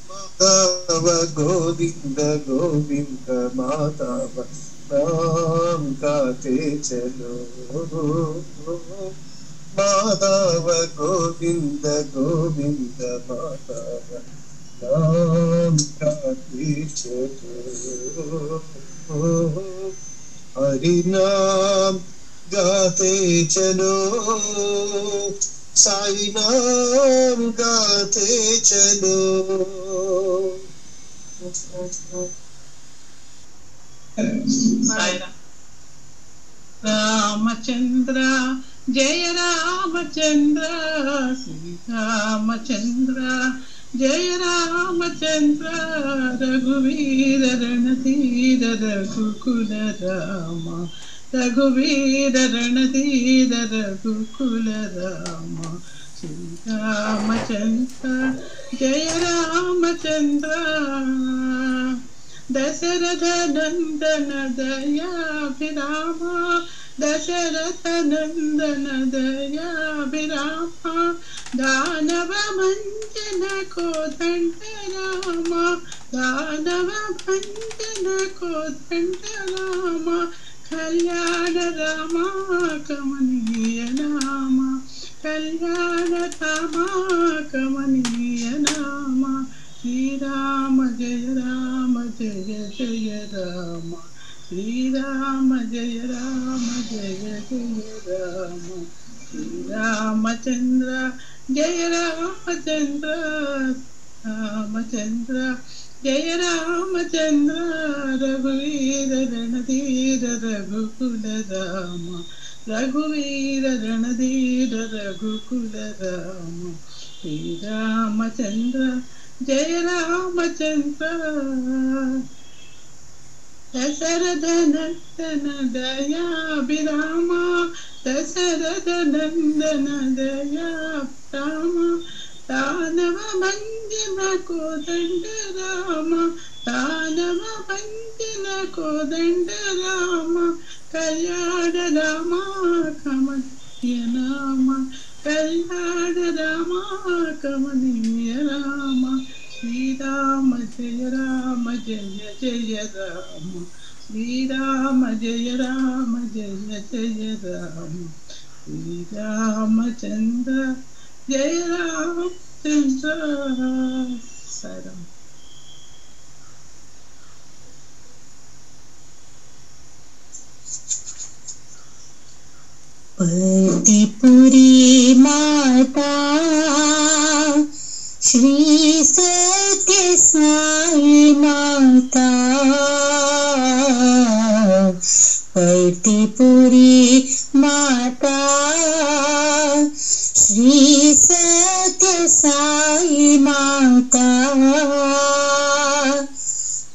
Speaker 6: माधव गोविंद गोविंद माधव नाम गाते चलो, माधव गोविंद गोविंद माधव नाम गाते चलो, हरि नाम गाते चलो, साई नाम गाते चलो।
Speaker 8: रामचंद्र जय रामचंद्र, श्री रामचंद्र जय रामचंद्र, रघुवीर रणधीर रघुकुल राम, रघुवीर रणधीर रघुकुल राम, श्री रामचंद्र जय रामचंद्र, दशरथ नंदन दयाभिराम, दशरथ नंदन दयाभिराम, दानव भंजन कोदंड राम, दानव भंजन कोदंड राम, कल्याण राम कमनीय नाम, कल्याण राम कमनीय नाम, श्री राम जय जय राम, श्री राम जय जय राम, श्री रामचंद्र जय रामचंद्र, रामचंद्र जय रामचंद्र, रघुवीर रणधीर रघुकुल राम, रघुवीर रणधीर रघुकुल राम, श्री रामचंद्र जय रामचंद्र, दशरथ नंदन दयाभिराम, दशरथ नंदन दयाभिराम, दानव भंजन कोदंड राम, दानव भंजन कोदंड राम, कल्याण राम कमनीय नाम, कल्याण राम कमनीय राम, श्री राम जय जय राम, श्री राम जय जय राम, श्री रामचंद्र जय रामचंद्र। साराम।
Speaker 7: पतिपुरी माता श्री सत्य साई माता, पतिपुरी माता श्री सत्य साई माता,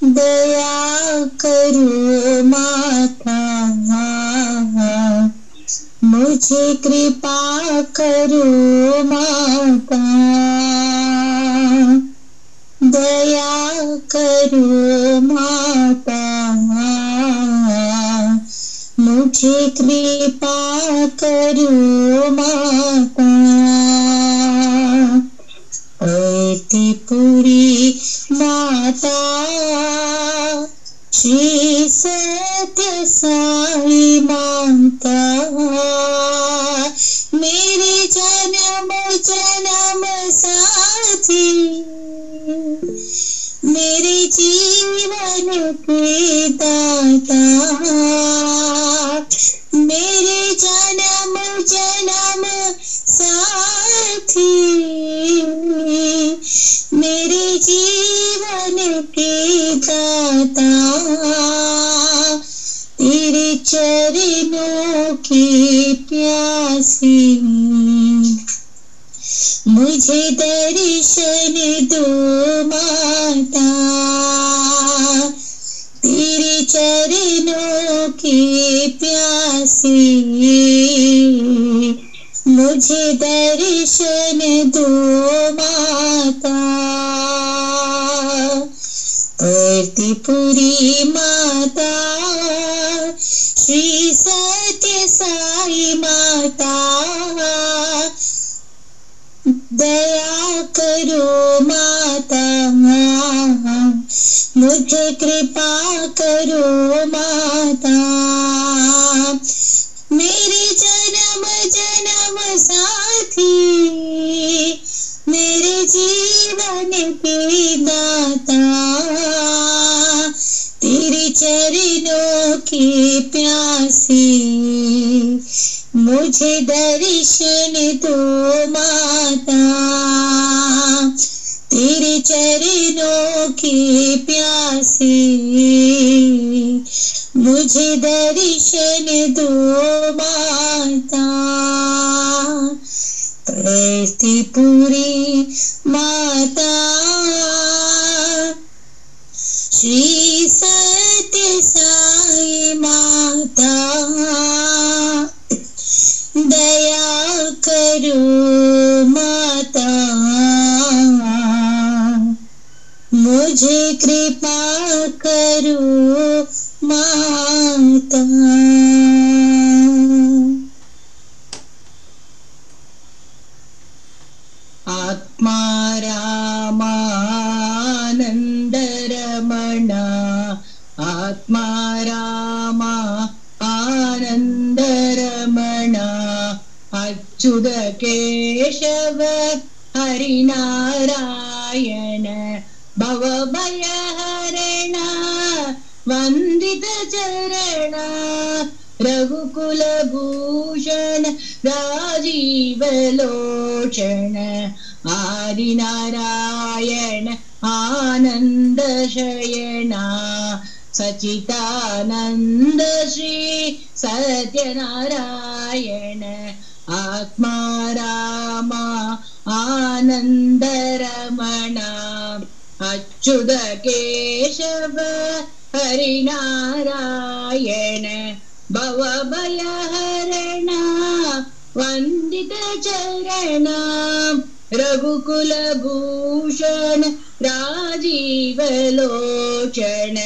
Speaker 7: दया करो माता, मुझे कृपा करो माता, दया करो माता, मुझे कृपा करो माता, पतिपुरी माता श्री सत्य साई माता, मेरे जन्म जन्म साथी, मेरे जीवन के दाता, मेरे जन्म जन्म साथी, मेरे जीवन के दाता, तेरे चरणों की प्यासी, मुझे दर्शन दो माता, तेरे चरणों की प्यासी, मुझे दर्शन दो माता, पतिपुरी माता श्री सत्य साई माता, दया करो माता, मुझे कृपा करो माता, मेरे जन्म जन्म साथी, मेरे जीवन की दाता, तेरे चरणों की प्यासी, मुझे दर्शन दो माता, तेरे चरणों की प्यासी, मुझे दर्शन दो माता। कीर्तिपुरी माता, श्री सत्य साई माता, दया करो माता, मुझे कृपा करो माता।
Speaker 2: आत्मा रामानंद रमणा, आत्मा रामा आनंद रमणा, अच्युत केशव हरिनारायण, भवभयहरण वंदित चरण, रघुकुल भूषण राजीव लोचन, आदिनारायण आनंद शयना, सचितानंद श्री सत्यनारायण, आत्मा रामा आनंद रमणा, अच्युत केशव हरिनारायण, भवभयहरण वंदित चरण, रघुकुल भूषण राजीव लोचन,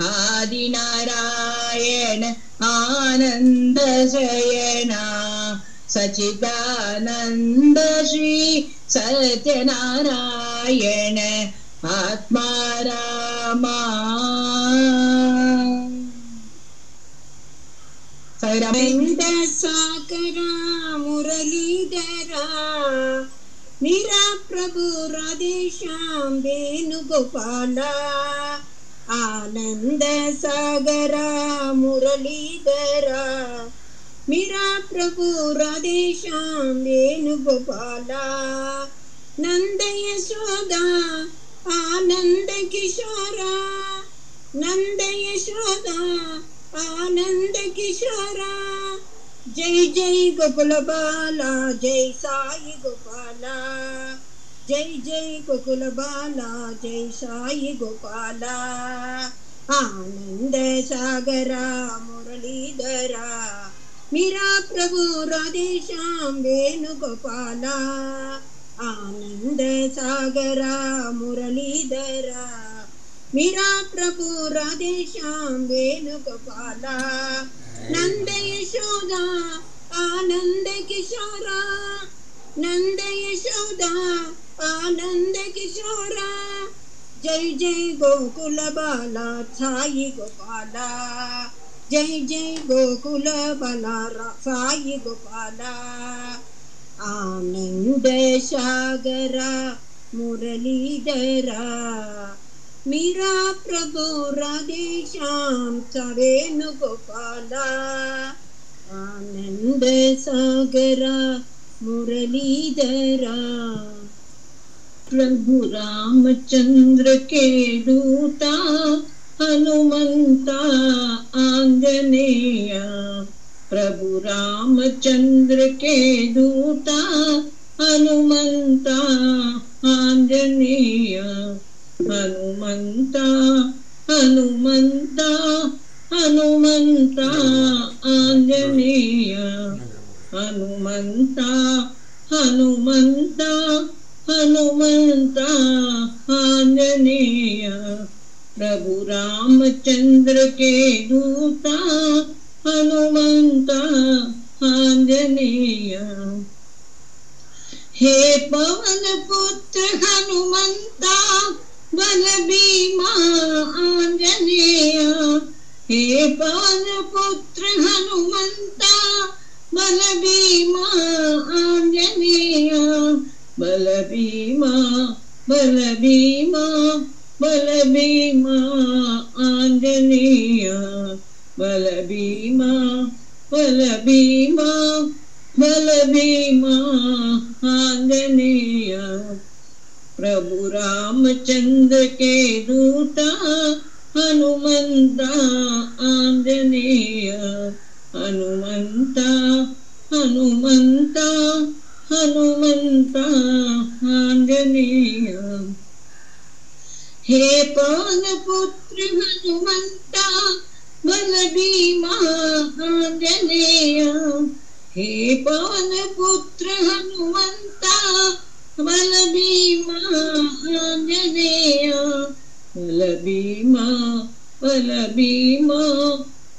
Speaker 2: आदिनारायण आनंद शयना, सचिदानंद श्री सत्यनारायण, आत्मा रामा।
Speaker 1: साकरा मुरलीधरा, मेरा प्रभु राधेश्याम वेणुगोपाला, आनंद सागरा मुरलीधरा, मेरा प्रभु राधेश्याम वेणुगोपाला, नंद यशोदा आनंद किशोरा, नंद यशोदा आनंद किशोरा, जय जय गोकुल बाला, जय साई गोपाला, जय जय गोकुल बाला, जय साई गोपाला, आनंद सागरा मुरलीधरा, मेरा प्रभु राधेश्याम वेणुगोपाला, आनंद सागरा मुरलीधरा, मेरा प्रभु राधेश्याम वेणुगोपाला, नंद यशोदा आनंद किशोरा, नंद यशोदा आनंद किशोरा, जय जय गोकुल बाला साई गोपाला, जय जय गोकुल बाला साई गोपाला, आनंद सागरा मुरलीधरा, मेरा प्रभु राधेश्याम वेणुगोपाला, आनंद सागरा मुरलीधरा। प्रभु रामचंद्र के दूता, हनुमंता आंजनेय, प्रभु रामचंद्र के दूता, हनुमंता आंजनेय, हनुमंता हनुमंता हनुमंता आंजनेय, हनुमंता हनुमंता हनुमंता आंजनेय, प्रभु रामचंद्र के दूता, हनुमंता आंजनेय। हे पवन पुत्र हनुमंता, बल भीमा आंजनेय, हे पवन पुत्र हनुमंता, बल भीमा आंजनेय, बल भीमा बलभीमा बलभीमा आंजनेय बलभीमा बलभीमा बलभीमा आंजनेय प्रभु रामचंद्र के दूता हनुमंता आंजनेय हनुमंता हनुमंता हनुमंता आंजनेय हे पवन पुत्र हनुमंता बलभीमा आंजनेय हे पवन पुत्र हनुमंता बलभीमा आंजनेय बलभीमा बलभीमा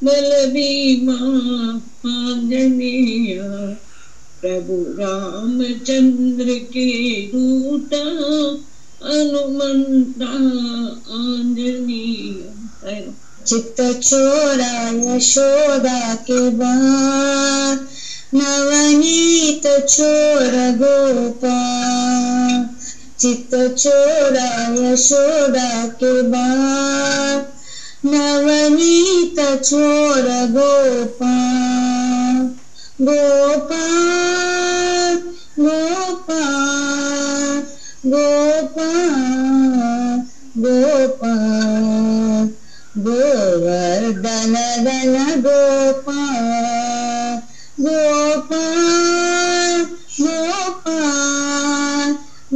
Speaker 1: बलभीमा आंजनेय प्रभु रामचंद्र के दूता हनुमंता आंजनेय।
Speaker 7: चित्त चोरा यशोदा के बार नवनीत चोर गोपाल चित्त चोरा यशोदा के बार नवनीत चोर गोपाल गोपाल गोपाल गोपाल गोपाल गोवर्धन धन गोपाल गोपाल गोपाल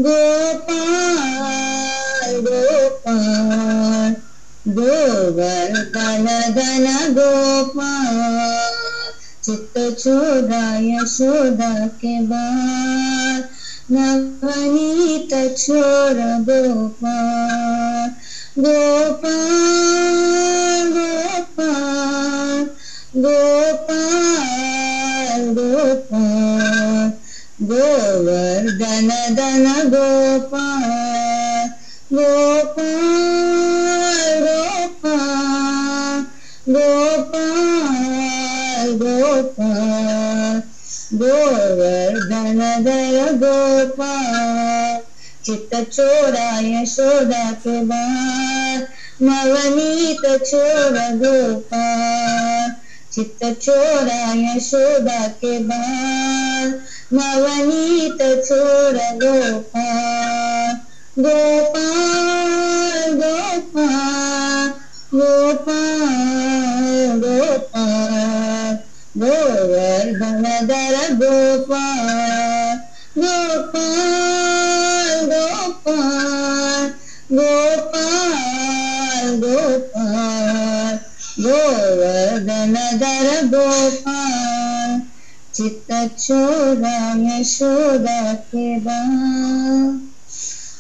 Speaker 7: गोपाल गोपाल गोवर्धन धन गोपाल चित्त चोरा यशोदा के बार नवनीत चोर गोपाल गोपाल गोपाल गोपाल गोपाल गोवर्धन धन गोपाल गोपाल गोपाल गोपाल गोपाल गोवर्धन धन गोपाल चित्त चोरा यशोदा के बार नवनीत चोर गोपाल चित्त चोरा यशोदा के बार नवनीत चोर गोपाल गोपाल गोपाल गोपाल गोपाल गोवर्धन धर गोपाल गोपाल गोपाल गोपाल गोपाल गोवर्धन धर गोपाल चित्त चोरा यशोदा के बार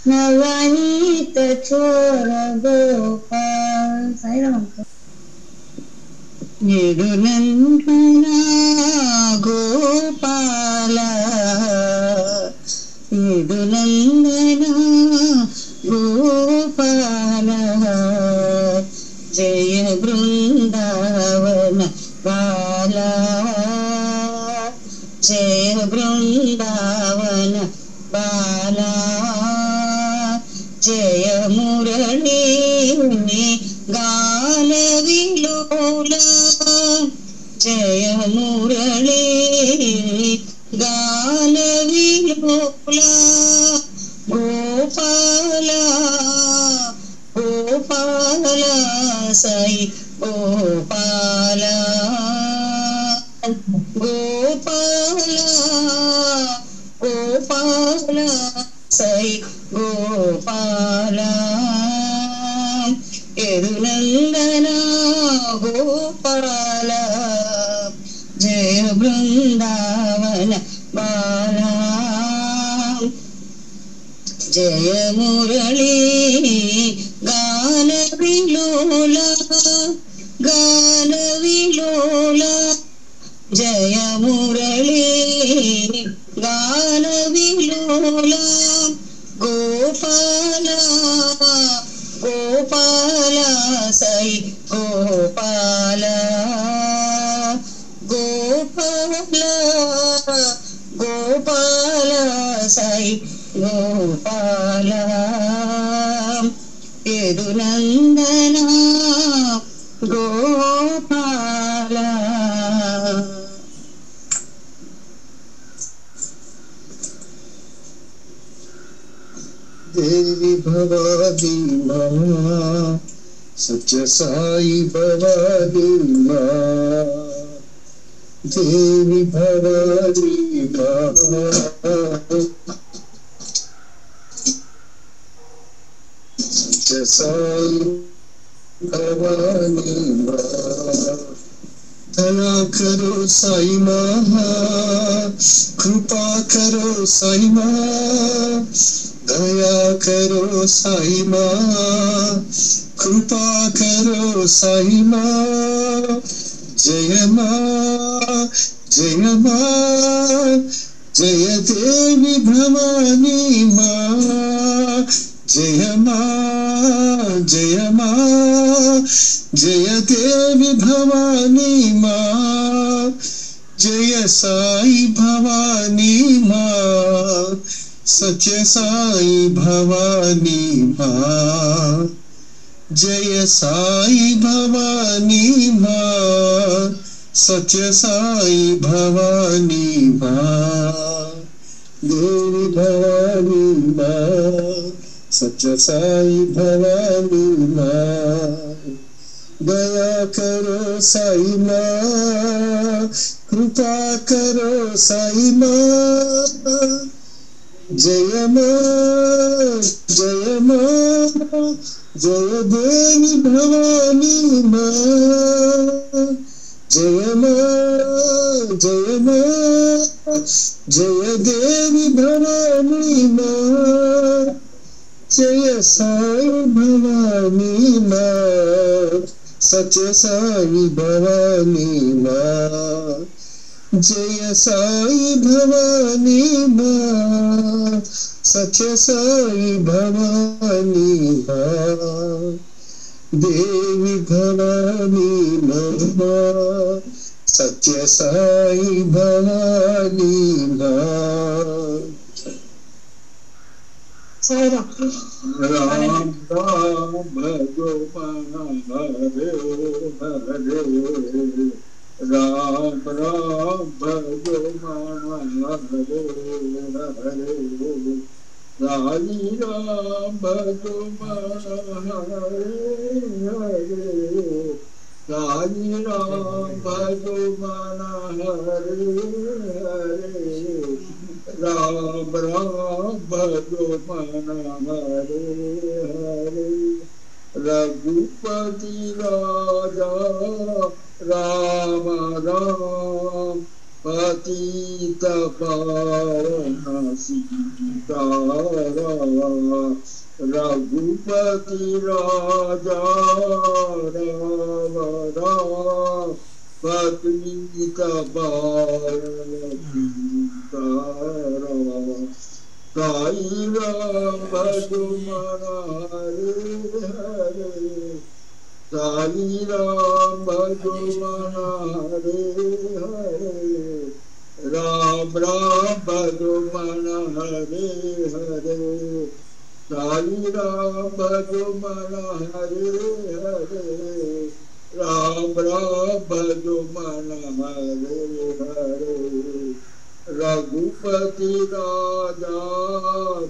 Speaker 7: नवनीत चोर गोपाल। साई राम
Speaker 1: निडुनंदना गोपाल निडुनंदना गोपाल जय वृंदावन बाला जय वृंदावन बाला जय मुरली गान विलोला जय मुरली गान विलोला गोपाला गोपाला साई गोपाला गोपाला गोपाला साई गोपाला यदुनंदना गोपाला जय वृंदावन बाला जय मुरली गान विलोला गान विलोला जय मुरली गान विलोला गोपाला गोपाला साई गोपाला गोपाला गोपाला साई गोपाला యదునందన గోపాల.
Speaker 3: దేవి భవాదీమా సత్య సాయి భవాదీమా దేవి భవాదీమా సత్య సాయి భవాదీమా दया करो साई माँ कृपा करो साई माँ दया करो साई माँ कृपा करो साई माँ जय माँ जय माँ जय देवी भवानी माँ जय माँ जय माँ जय देवी भवानी माँ जय साई भवानी माँ सत्य साई भवानी माँ जय साई भवानी माँ सत्य साई भवानी माँ देवी भवानी माँ सत्य साई भवानी माँ दया करो साई माँ कृपा करो साई माँ जय माँ जय माँ जय देवी भवानी माँ जय माँ जय माँ जय देवी भवानी माँ जय साई भवानी माँ सत्य साई भवानी माँ जय साई भवानी माँ सत्य साई भवानी माँ देवी भवानी माँ सत्य साई भवानी माँ राम राम भजो हरे हरे राम राम भजो हरे हरे रानी राम भजो हरे हरे रानी राम भजो हरे हरे राम राम भजो हरे हरे रघुपति राजा राम राम पतित पावन सीताराम रघुपति राजा राम राम पतित पावन सीताराम साई राम भजो हरे हरे साई राम भजो हरे हरे राम राम भजो हरे हरे साई राम भजो हरे हरे राम राम भजो हरे हरे रघुपति राजा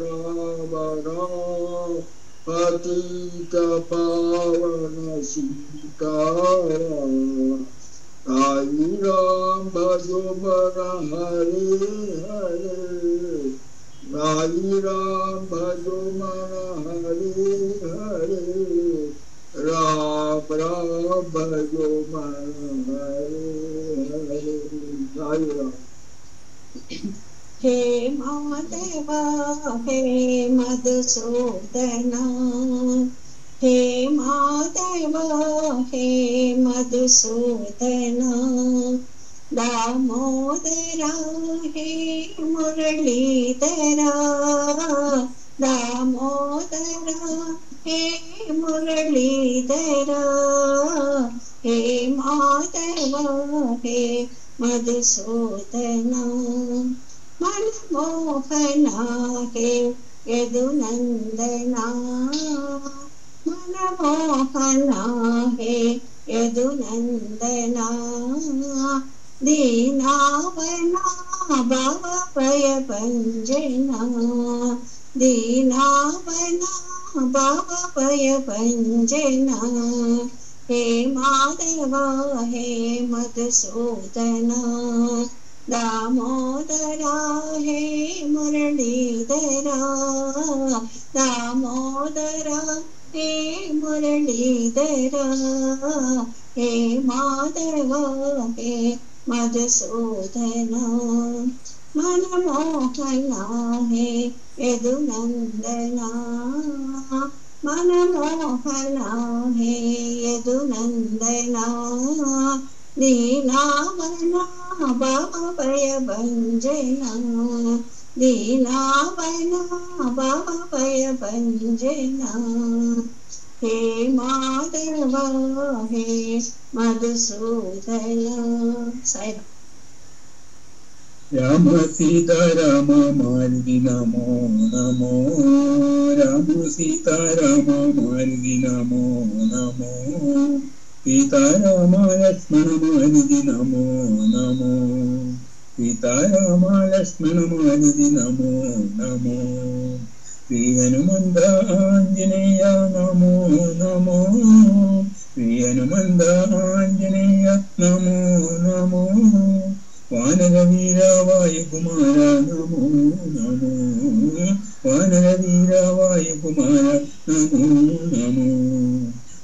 Speaker 3: राम राम पतित पावन सीताराम साई राम भजो हरे हरे साई राम भजो हरे हरे राम राम भजो हरे हरे साई राम
Speaker 2: हे माधवा हे मधुसूदना हे माधवा हे मधुसूदना दामोदरा हे मुरलीधरा दामोदरा हे मुरलीधरा हे माधवा हे मधुसूदना मनमोहना हे यदुनंदना मनमोहना हे यदुनन्दना दीनावना भवभयभञ्जना दीनावना भवभयभञ्जना हे माधव हे मधुसूदना दामोदरा हे मुरलीधरा दामोदरा हे मुरलीधरा हे माधव हे मधुसूदना मनमोहना हे यदुनन्दना मनमोहना हे यदुनन्दना दीनावना भवभयभञ्जना दीनावना भवभयभञ्जना हे माधव हे मधुसूदना साईराम
Speaker 6: राम सीता राम मारुति नमो नमो राम सीता राम मारुति नमो नमो सीता राम लक्ष्मण मारुति नमो नमो सीता राम लक्ष्मण मारुति नमो नमो श्री हनुमंत आंजनेय नमो नमो श्री हनुमंत आंजनेय नमो नमो वानरवीर वायुकुमार नमो नमो वानरवीर वायुकुमार नमो नमो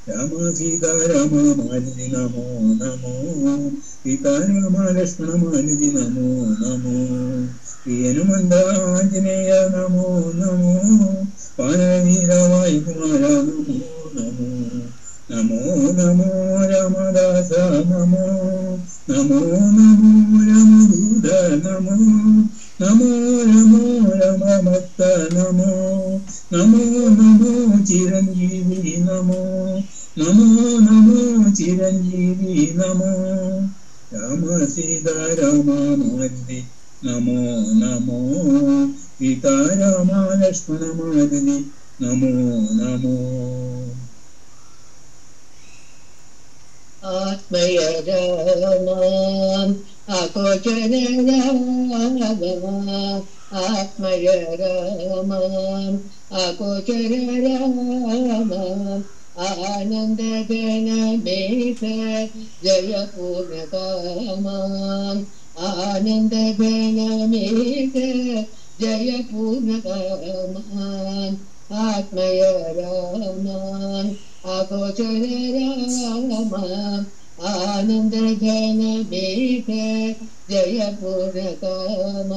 Speaker 6: राम सीता राम मारुति नमो नमो सीता राम लक्ष्मण मारुति नमो नमो श्री हनुमंत आंजनेय नमो नमो वानरवीर वायुकुमार नमो नमो नमो नमो रामदास नमो नमो नमो रामदूत नमो नमो नमो रामभक्त नमो नमो नमो चिरंजीवी नमो नमो नमो चिरंजीवी नमो राम सीता राम मारुति नमो नमो सीता राम लक्ष्मण मारुति नमो नमो
Speaker 1: आत्मय राम अगोचर राम आत्मय राम अगोचर राम आनंद घन मेघ जय पूर्ण काम आनंद घन मेघ जय पूर्ण काम आत्मय राम अगोचर राम आनंद घन मेघ जय पूर्ण काम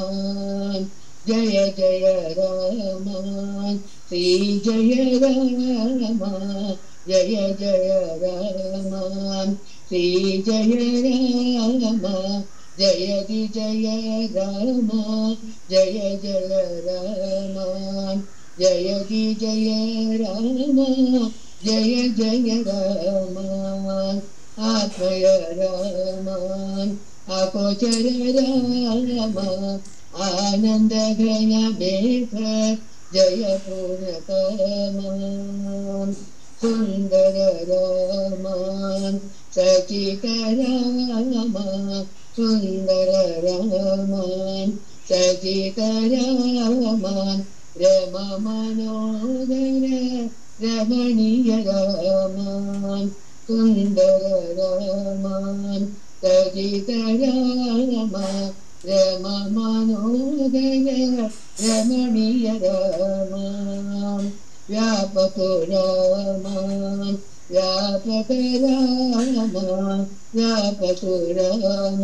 Speaker 1: जय जय राम श्री जय राम जय जय राम श्री जय राम जय जय राम जय जय राम जय जय राम जय जय राम आत्मय राम अगोचर राम आनंद घन मेघ जय पूर्ण काम सुंदर राम सचित राम सुंदर राम सचित राम रम मनोदर रमणीय राम सुंदर राम सचित राम रम मनोदर रमणीय राम व्यापक राम व्यापक राम व्यापक राम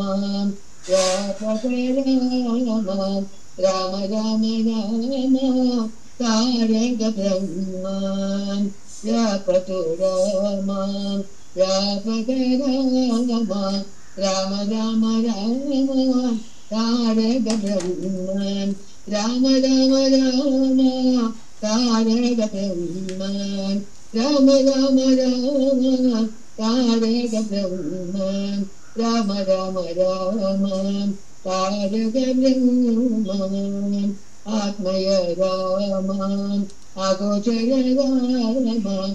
Speaker 1: व्यापक राम राम राम राम तारक ब्रह्म व्यापक राम व्यापक राम राम राम राम तारक ब्रह्म राम राम राम तारक ब्रह्म राम राम राम तारक ब्रह्म राम राम राम तारक ब्रह्म आत्मय राम अगोचर राम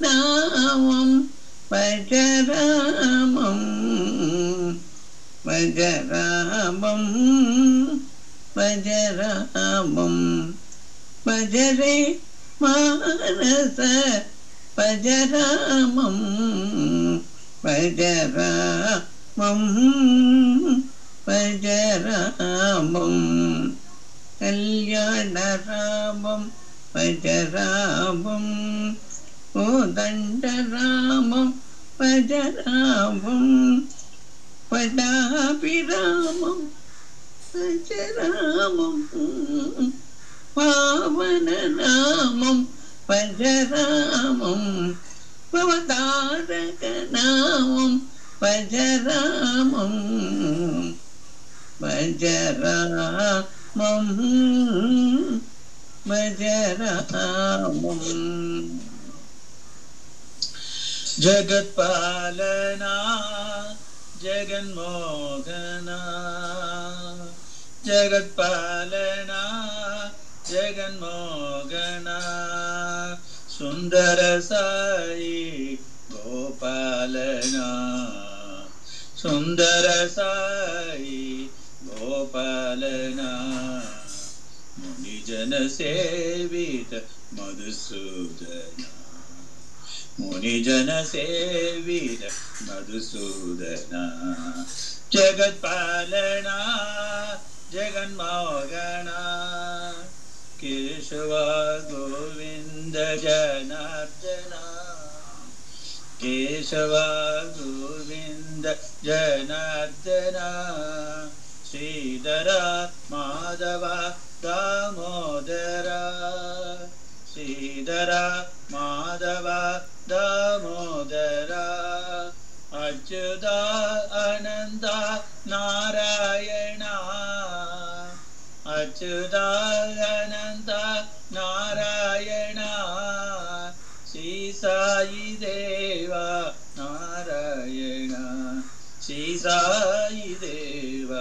Speaker 9: ராமம் பஜ ராமம் பஜ ராமம் பஜ ராமம் பஜரே மானச பஜ ராமம் பஜ ராமம் பஜ ராமம் கல்யாண ராமம் பஜ ராமம் கோதண்ட ராமம் பஜ ராமம் படாபிராமம் பஜ ராமம் பாவன நாமம் பஜ ராமம் பவதாரக நாமம் பஜ ராமம் பஜ ராமம் பஜ ராமம்
Speaker 5: जगत्पालना जगन्मोहना जगत्पालना जगन्मोहना सुंदर साई गोपालना सुंदर साई गोपालना मुनिजन सेवित मधुसूदना मुनिजन सेवित मधुसूदना जगत्पालना जगन्मोहना केशव गोविंद जनार्दना केशव गोविंद जनार्दना श्रीधर माधव दामोदर श्रीधर माधव दामोदर अच्युत अनंत नारायण अच्युत अनंत नारायण श्री साई देव नारायण श्री साई देव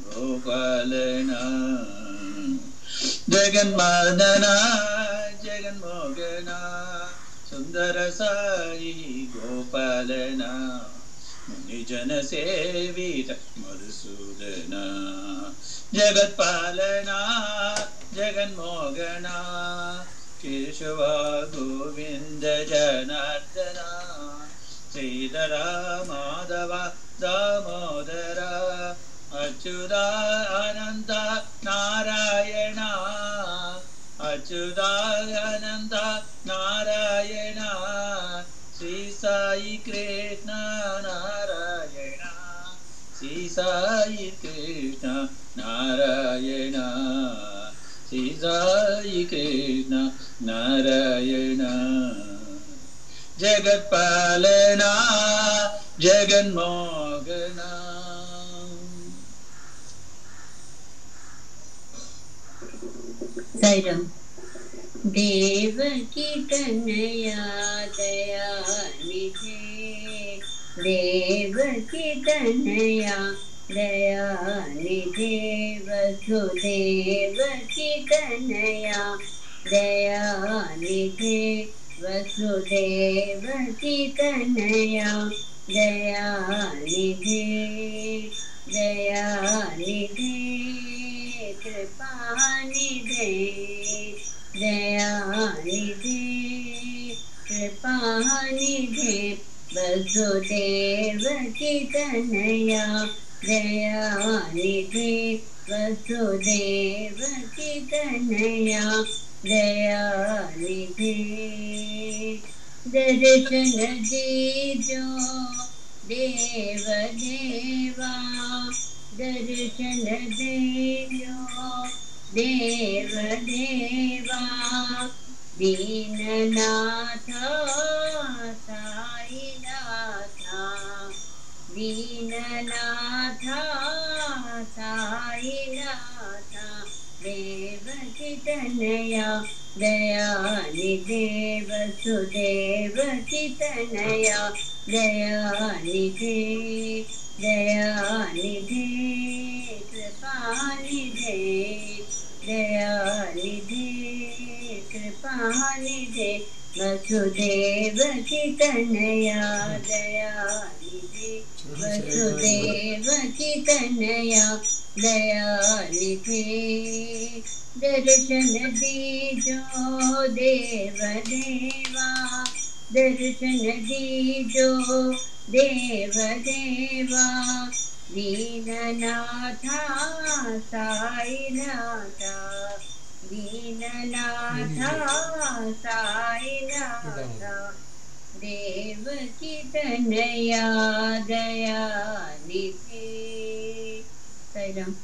Speaker 5: गोपालना जगन्मादना जगन्मोहना सुंदर साई गोपालना मुनिजन सेवित मधुसूदना जगत्पालना जगन्मोहना केशव गोविंद जनार्दना श्रीधर माधव दामोदर अच्युत अनंत नारायण अच्युत अनंत नारायण श्री साई कृष्ण नारायण श्री साई कृष्ण नारायण श्री साई कृष्ण नारायण जगत्पालना जगन्मोहना
Speaker 2: साईराम देवकी तनया दया निधे देवकी तनया दया निधे वसुदेवकी तनया दया निधे वसुदेवकी तनया दया निधे कृपा निधे दया निधे कृपा निधे वसुदेवकी तनया दया निधे वसुदेवकी तनया दया निधे दर्शन दीजो देव देवा दर्शन देजो देव देवा दीननाथ साईनाथ दीननाथ साईनाथ देवकी तनया दया निधे वसुदेवकी तनया दया निधे कृपा निधे दया निधे कृपा निधे वसुदेवकी तनया दयानिधि वसुदेवकी तनया दयानिधि दर्शन दीजो देव देवा दर्शन दीजो देव देवा दीननाथा साईनाथा दीननाथा साईनाथा Devaki Tanaya Dayanidhi Sairam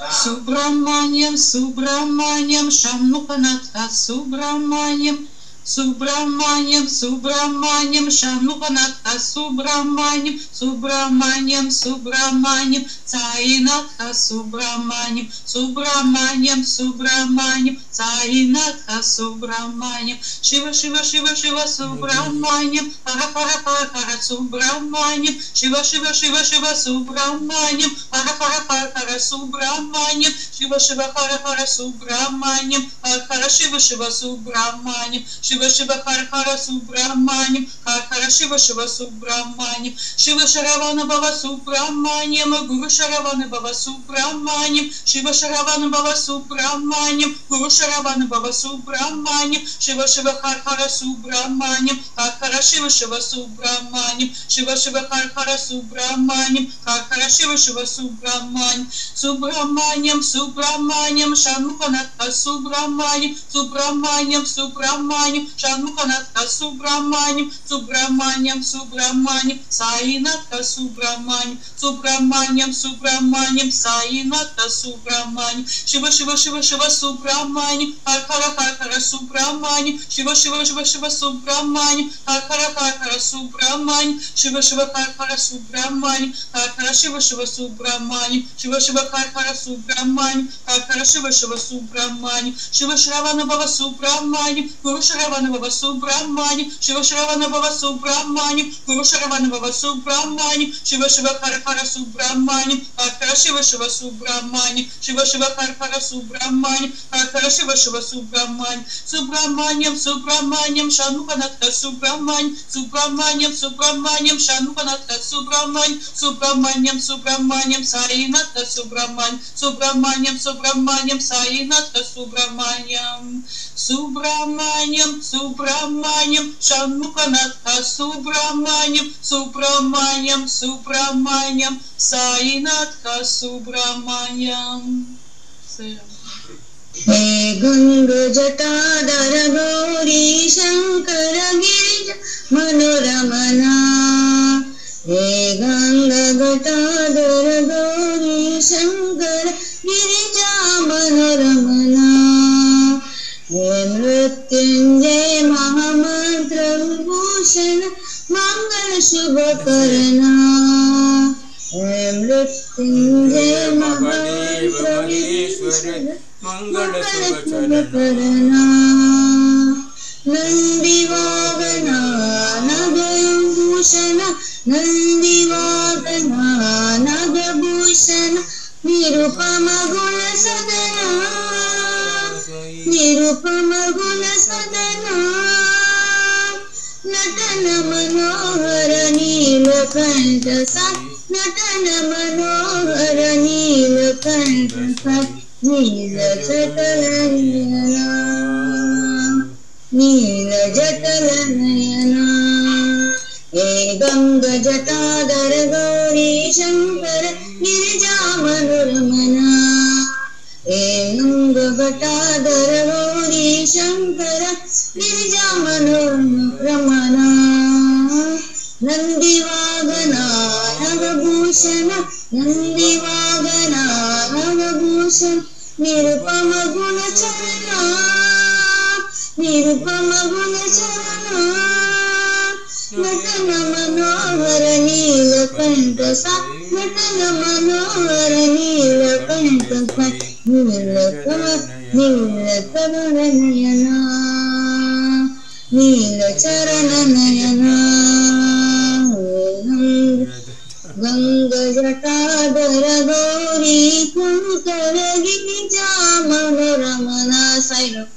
Speaker 8: Subramanyam Subramanyam Shanmukanatha Subramanyam Subramanyam Subramanyam Shanmukanatha Subramanyam Subramanyam Subramanyam Sainatha Subramanyam Subramanyam Subramanyam Sainatha Subramanyam Shiva Shiva Shiva Shiva Subramanyam Hara Hara Hara Hara Subramanyam Shiva Shiva Shiva Shiva Subramanyam Hara Hara Hara Hara Subramanyam Shiva Shiva Hara Hara Subramanyam Hara Hara Shiva Shiva Subramanyam Shiva Shiva Hara Hara Subramanyam Hara Hara Shiva Shiva Subramanyam Shiva Sharavana Bhava Subramanyam Guru Sharavana Bhava Subramanyam Shiva Sharavana Bhava Subramanyam Guru Sharavana Bhava Subramanyam Shiva Shiva Hara Hara Subramanyam Hara Hara Shiva Shiva Subramanyam Shiva Shiva Hara Hara Subramanyam Hara Hara Shiva Shiva Subramanyam Subramanyam Subramanyam Shanmukanatha Subramanyam Subramanyam Subramanyam Shanmukanatha Subramanyam Subramanyam Subramanyam Sainatha Subramanyam Subramanyam Subramanyam Sainatha Subramanyam Shiva Shiva Shiva Shiva Subramanyam Hara Hara Hara Hara Subramanyam Shiva Shiva Shiva Shiva Subramanyam Hara Hara Hara Hara Subramanyam Shiva Shiva Hara Hara Subramanyam Hara Hara Shiva Shiva Subramanyam Shiva Shiva Hara Hara Subramanyam Hara Hara Shiva Shiva Subramanyam Shiva Shravana Bhava Subramanyam Guru Sharavana Bhava Subramanyam Shiva Sharavana Bhava Subramanyam Guru Sharavana Bhava Subramanyam Shiva Shiva Hara Hara Subramanyam Hara Hara Shiva Shiva Subramanyam Shiva Shiva Hara Hara Subramanyam Hara Hara Shiva Shiva Subramanyam Subramanyam Subramanyam Shanmukanatha Subramanyam Subramanyam Subramanyam Shanmukanatha Subramanyam Subramanyam Subramanyam Sainatha Subramanyam Subramanyam Subramanyam Sainatha Subramanyam Subramanyam Subramanyam Shanmukanatha Subramanyam Subramanyam Subramanyam Sainatha Subramanyam
Speaker 7: हे गंगा जटाधर गौरी शंकर गिरिजा मनोरमना हे गंगा जटाधर गौरी शंकर गिरिजा मनोरमना हे मृत्युंजय महामंत्र भूषण मंगल शुभ करना हे मृत्युंजय महामंत्र भूषण मंगल शुभ करना नंदीवागना नगभूषण नंदीवागना नगभूषण निरुपम गुण सदना निरुपम गुण सदना नटन मनोहर नीलकंठ साथ नटन मनोहर नीलकंठ साथ नील जटल नयना नील जटल नयना हे गंगा जटाधर गौरी शंकर गिरिजा मनोरमना हे गंगा जटाधर गौरी शंकर गिरिजा मनोरमना नंदीवागना नगभूषण नंदीवागना नगभूषण निरुपम गुण चरणा निरुपम गुण चरणा नटन मनोहर नीलकंठ साथ नटन मनोहर नीलकंठ साथ नीलकमल नयना नीलचरण नयना गंगा जटाधर गौरी कुंकर गिरिजा मनोरमना साईराम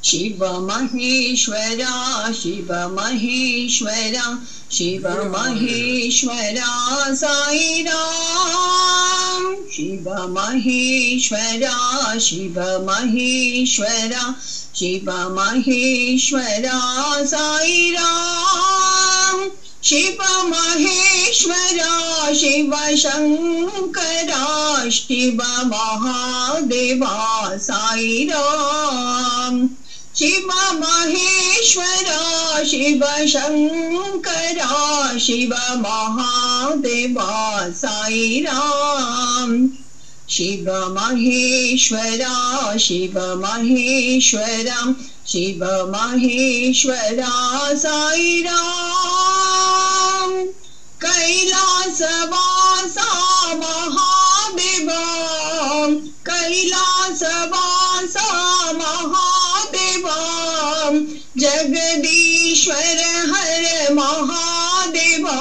Speaker 9: शिव महेश्वरा शिव महेश्वरा शिव महेश्वरा साई राम शिव महेश्वरा शिव महेश्वरा शिव महेश्वरा साई राम शिव महेश्वरा शिव शंकरा शिव महादेवा साई राम शिव महेश्वरा शिव शंकरा शिव महादेवा साई राम शिव महेश्वरा शिव महेश्वरा शिव महेश्वरा साई राम कैलासवासा महादेवा कैलासवासा महादेवा जगदीश्वर हर महादेवा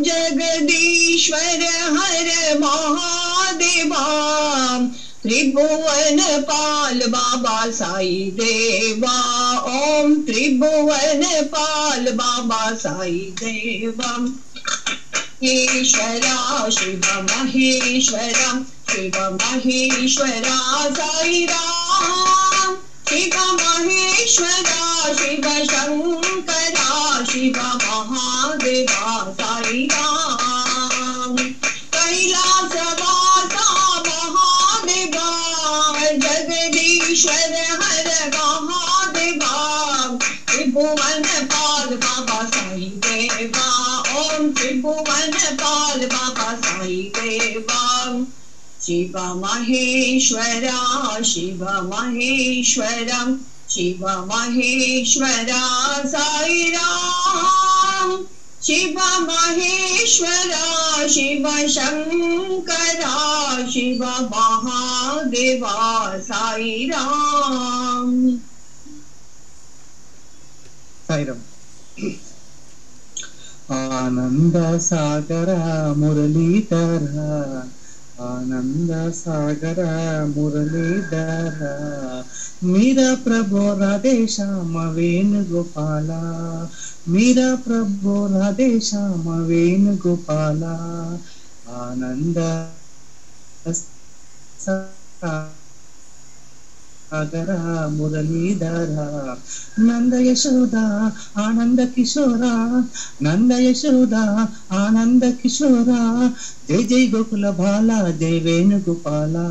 Speaker 9: जगदीश्वर हर महादेवा त्रिभुवन पाल बाबा साई देवा ओम त्रिभुवन पाल बाबा साई देवा ईश्वरा शिव महेश्वरा शिव महेश्वरा साई राम शिव महेश्वरा शिव शंकरा शिव महादेवा साई राम कैलासवासा महादेवा जगदीश्वर हर महादेवा त्रिभुवन पाल बाबा साई देवा ओम त्रिभुवन पाल बाबा साई देवा शिव महेश्वरा शिव महेश्वरा शिव महेश्वरा साई राम शिव महेश्वरा शिव शंकरा शिव महादेवा साई राम
Speaker 10: साई राम आनंद सागर मुरलीधर आनंद सागर मुरलीधर मीरा प्रभु राधे श्याम वेणुगोपाला मीरा प्रभु राधे श्याम वेणुगोपाला आनंद सागर मुरलीधर नंद यशोदा आनंद किशोरा नंद यशोदा आनंद किशोरा जय जय गोकुल भाला जय वेणुगोपाला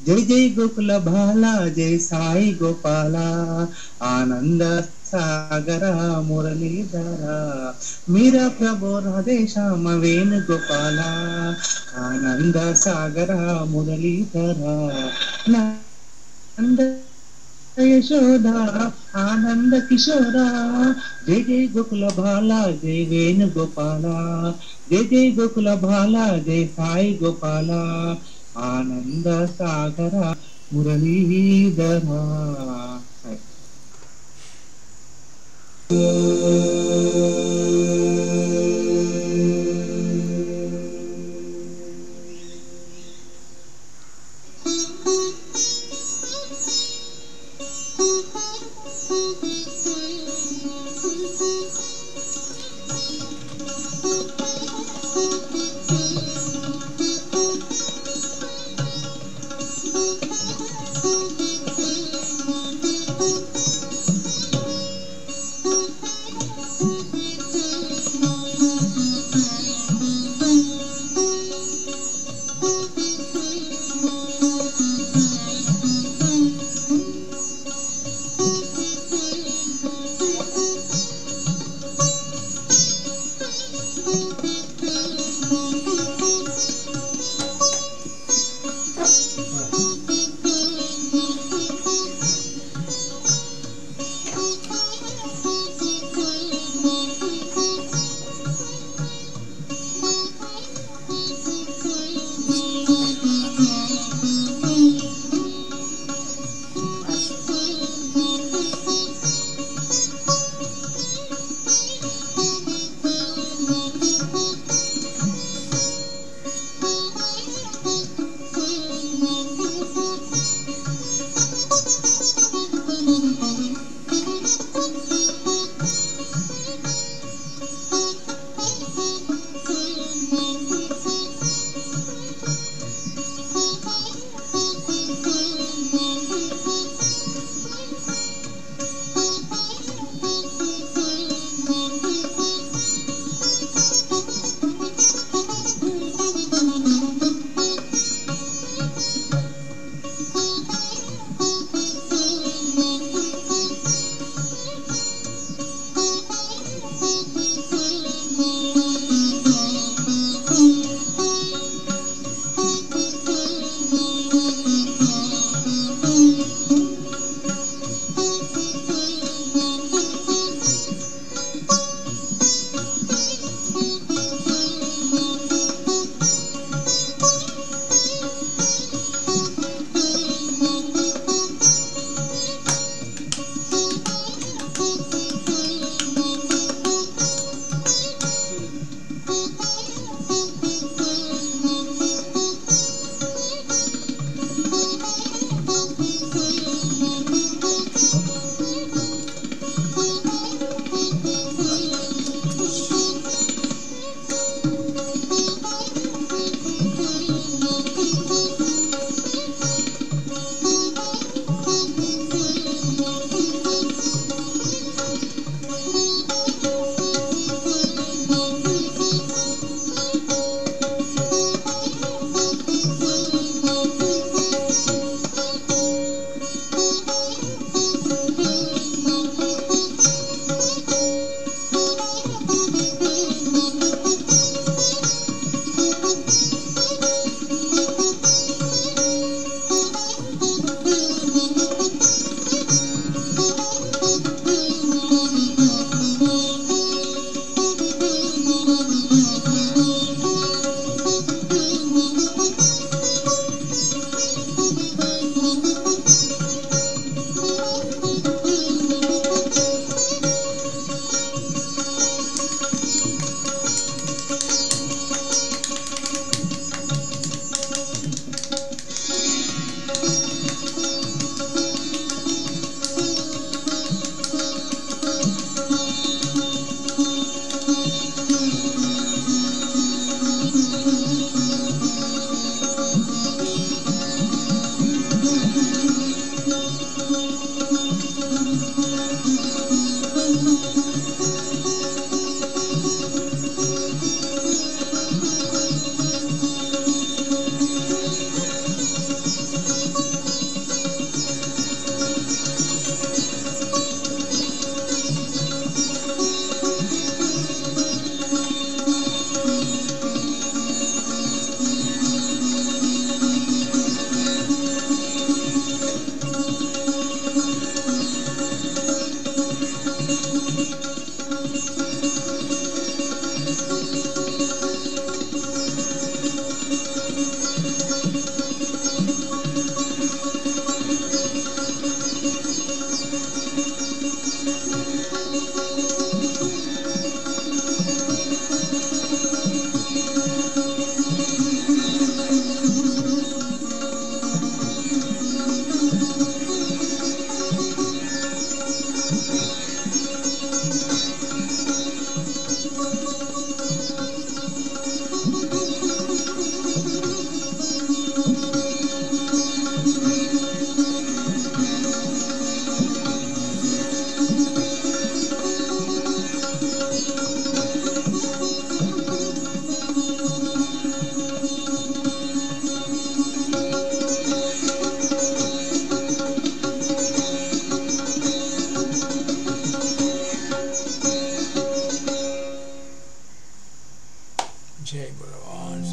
Speaker 10: जय जय गोकुल भाला जय साई गोपाला आनंद सागर मुरलीधर मीरा प्रभु राधे श्याम वेणुगोपाला आनंद सागर मुरलीधर नंद यशोदा आनंद किशोरा जय जय गोकुल भाला जय वेणुगोपाला जय जय गोकुल भाला जय साई गोपाला आनंद सागर मुरलीधर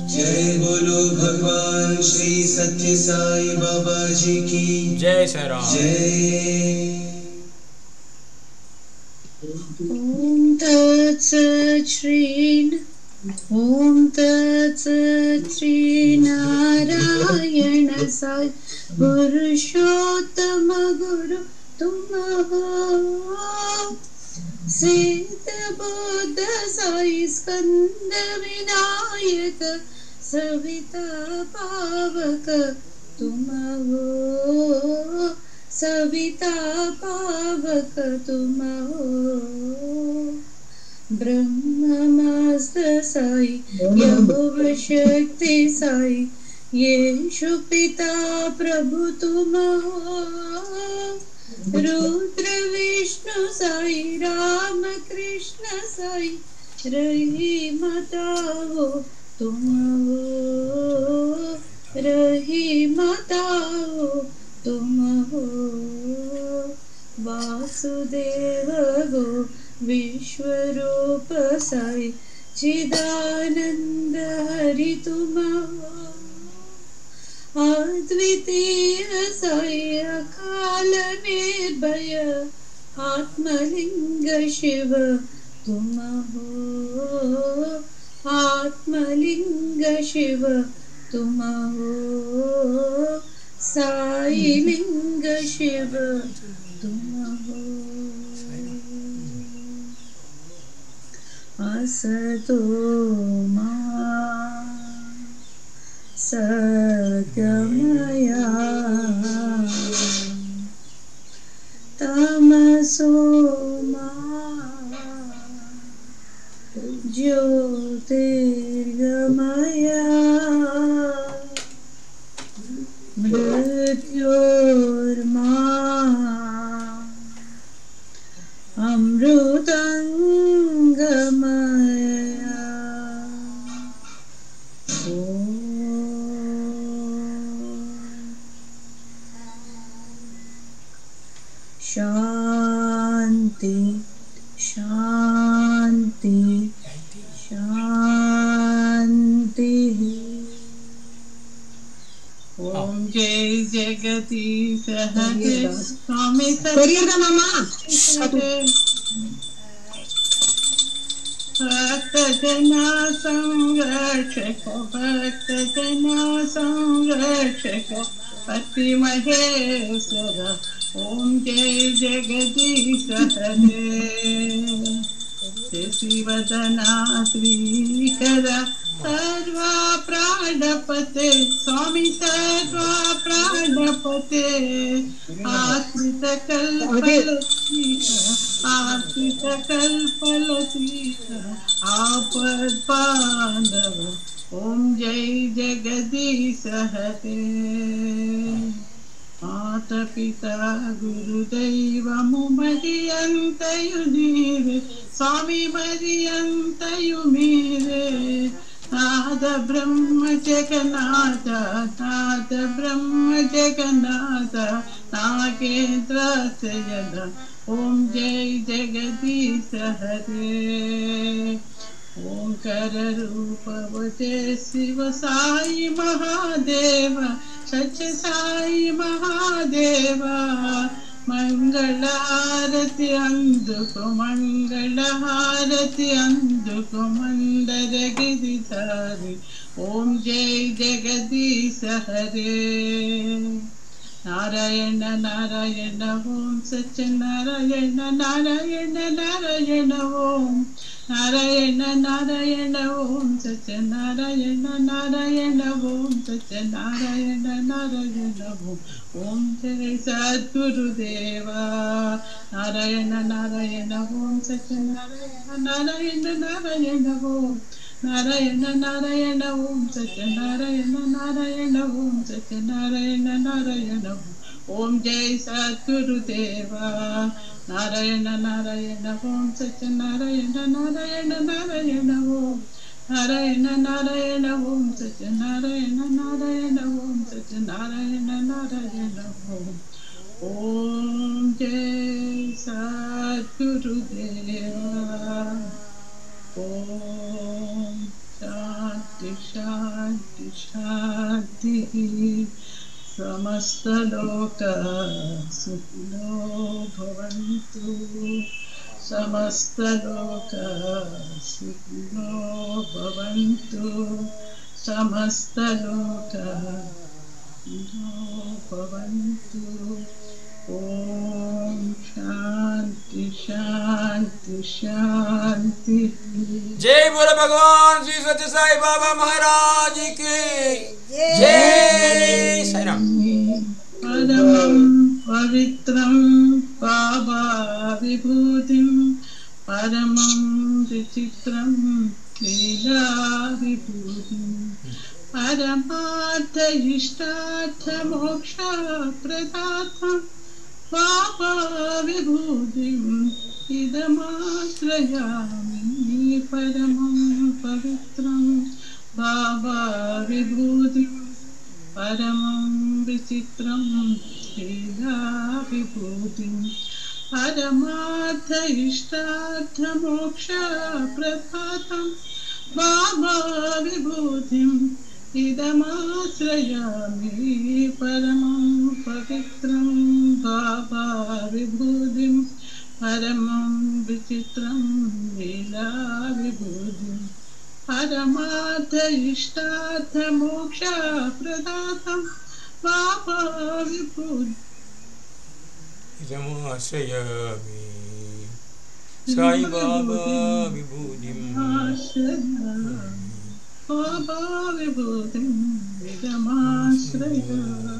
Speaker 11: जय बोलो भगवान श्री सत्य साई बाबा जी की
Speaker 12: जय श्री राम।
Speaker 11: जय।
Speaker 7: ओम तत्सत् श्री नारायण साई पुरुषोत्तम गुरु तुम हो। सिद्ध बुद्ध साई स्कंद विनायक सविता पावक तुम हो। सविता पावक तुम हो। ब्रह्ममस्त साई यहोव शक्ति साई येशु पिता प्रभु तुम हो। रुद्र विष्णु साई राम कृष्ण साई रहीम ताओ तुम हो। रहीम ताओ तुम हो। वासुदेव गो विश्वरूप साई चिदानंद हरि तुम हो। अद्वितीय साई अकाल निर्भय आत्मलिंग शिव तुम हो, आत्मलिंग शिव तुम हो, साई लिंग शिव तुम हो। असतो मा सद्गमया तमसो मा ज्योतिर्गमया मृत्योर्मा अमृतंगमया। शांति शांति शांति।
Speaker 8: ओम जय जगदीश हरे स्वामी भक्त जना संरक्षक भक्त जना संरक्षक पति महेश्वर। ओम जय जगदीश हरे शिवदना श्रीकर सर्वा प्राणपते स्वामी सर्वा प्राणपते आश्रित कल्पलतीक आपद बांधव। ओम जय जगदीश हरे माता पिता गुरुदैवमु मरियंतयु नीरे स्वामी मरियंतयु मीरे नाद ब्रह्म जगन्नाथ नाद ब्रह्म जगन्नाथ नागेंद्र शयन। ओम जय जगदीश हरे ओंकार रूप जय शिव साई महादेव सच साई महादेव मंगलारति अंधुको मंगलारति अंधुको मंदर गिरिधारी। ओम जय जगदीश हरे नारायण नारायण ओम सत्यनारायण नारायण नारायण ओम नारायण नारायण ओम सत्यनारायण नारायण ओम सत्यनारायण नारायण ओम जय सद्गुरुदेवा नारायण नारायण ओम सत्यनारायण नारायण नारायण ओम नारायण नारायण ओम सत्यनारायण नारायण ओम सत्यनारायण नारायण ओम जय सद्गुरुदेवा नारायण नारायण ओम सत्यनारायण नारायण नारायण ओम नारायण नारायण ओम सत्यनारायण नारायण ओम सत्यनारायण नारायण ओम जय सद्गुरुदेवा। ओम शांति शांति शांति। समस्त लोक सुखिनो भवन्तु समस्त लोक सुखिनो भवन्तु समस्त लोक सुखिनो भवन्तु। ओम शांति शांति शांति।
Speaker 12: जय बोलो भगवान श्री सत्य साई बाबा महाराज की जय। साई राम।
Speaker 8: परमं पवित्रं बाबा विभूतिं परमं विचित्रं लीला विभूतिं परमार्थ इष्टार्थ मोक्ष प्रदातं बाबा विभूतिम् इदमाश्रयामि। परमं पवित्रं बाबा विभूतिं परमं विचित्रं लीला विभूतिं परमार्थ इष्टार्थ मोक्ष प्रदातं बाबा विभूतिम् इदमाश्रयामि परमं पवित्रं बाबा विभूतिं परमं विचित्रं लीला विभूतिं परमार्थ इष्टार्थ मोक्ष प्रदातं बाबा विभूतिं
Speaker 12: इदमाश्रयामि साई बाबा विभूतिं
Speaker 8: बाबा विभूतिं इदमाश्रयामि।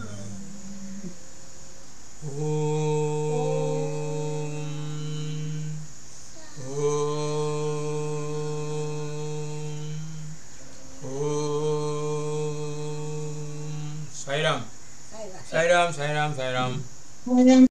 Speaker 12: साईराम साईराम साईराम साईराम।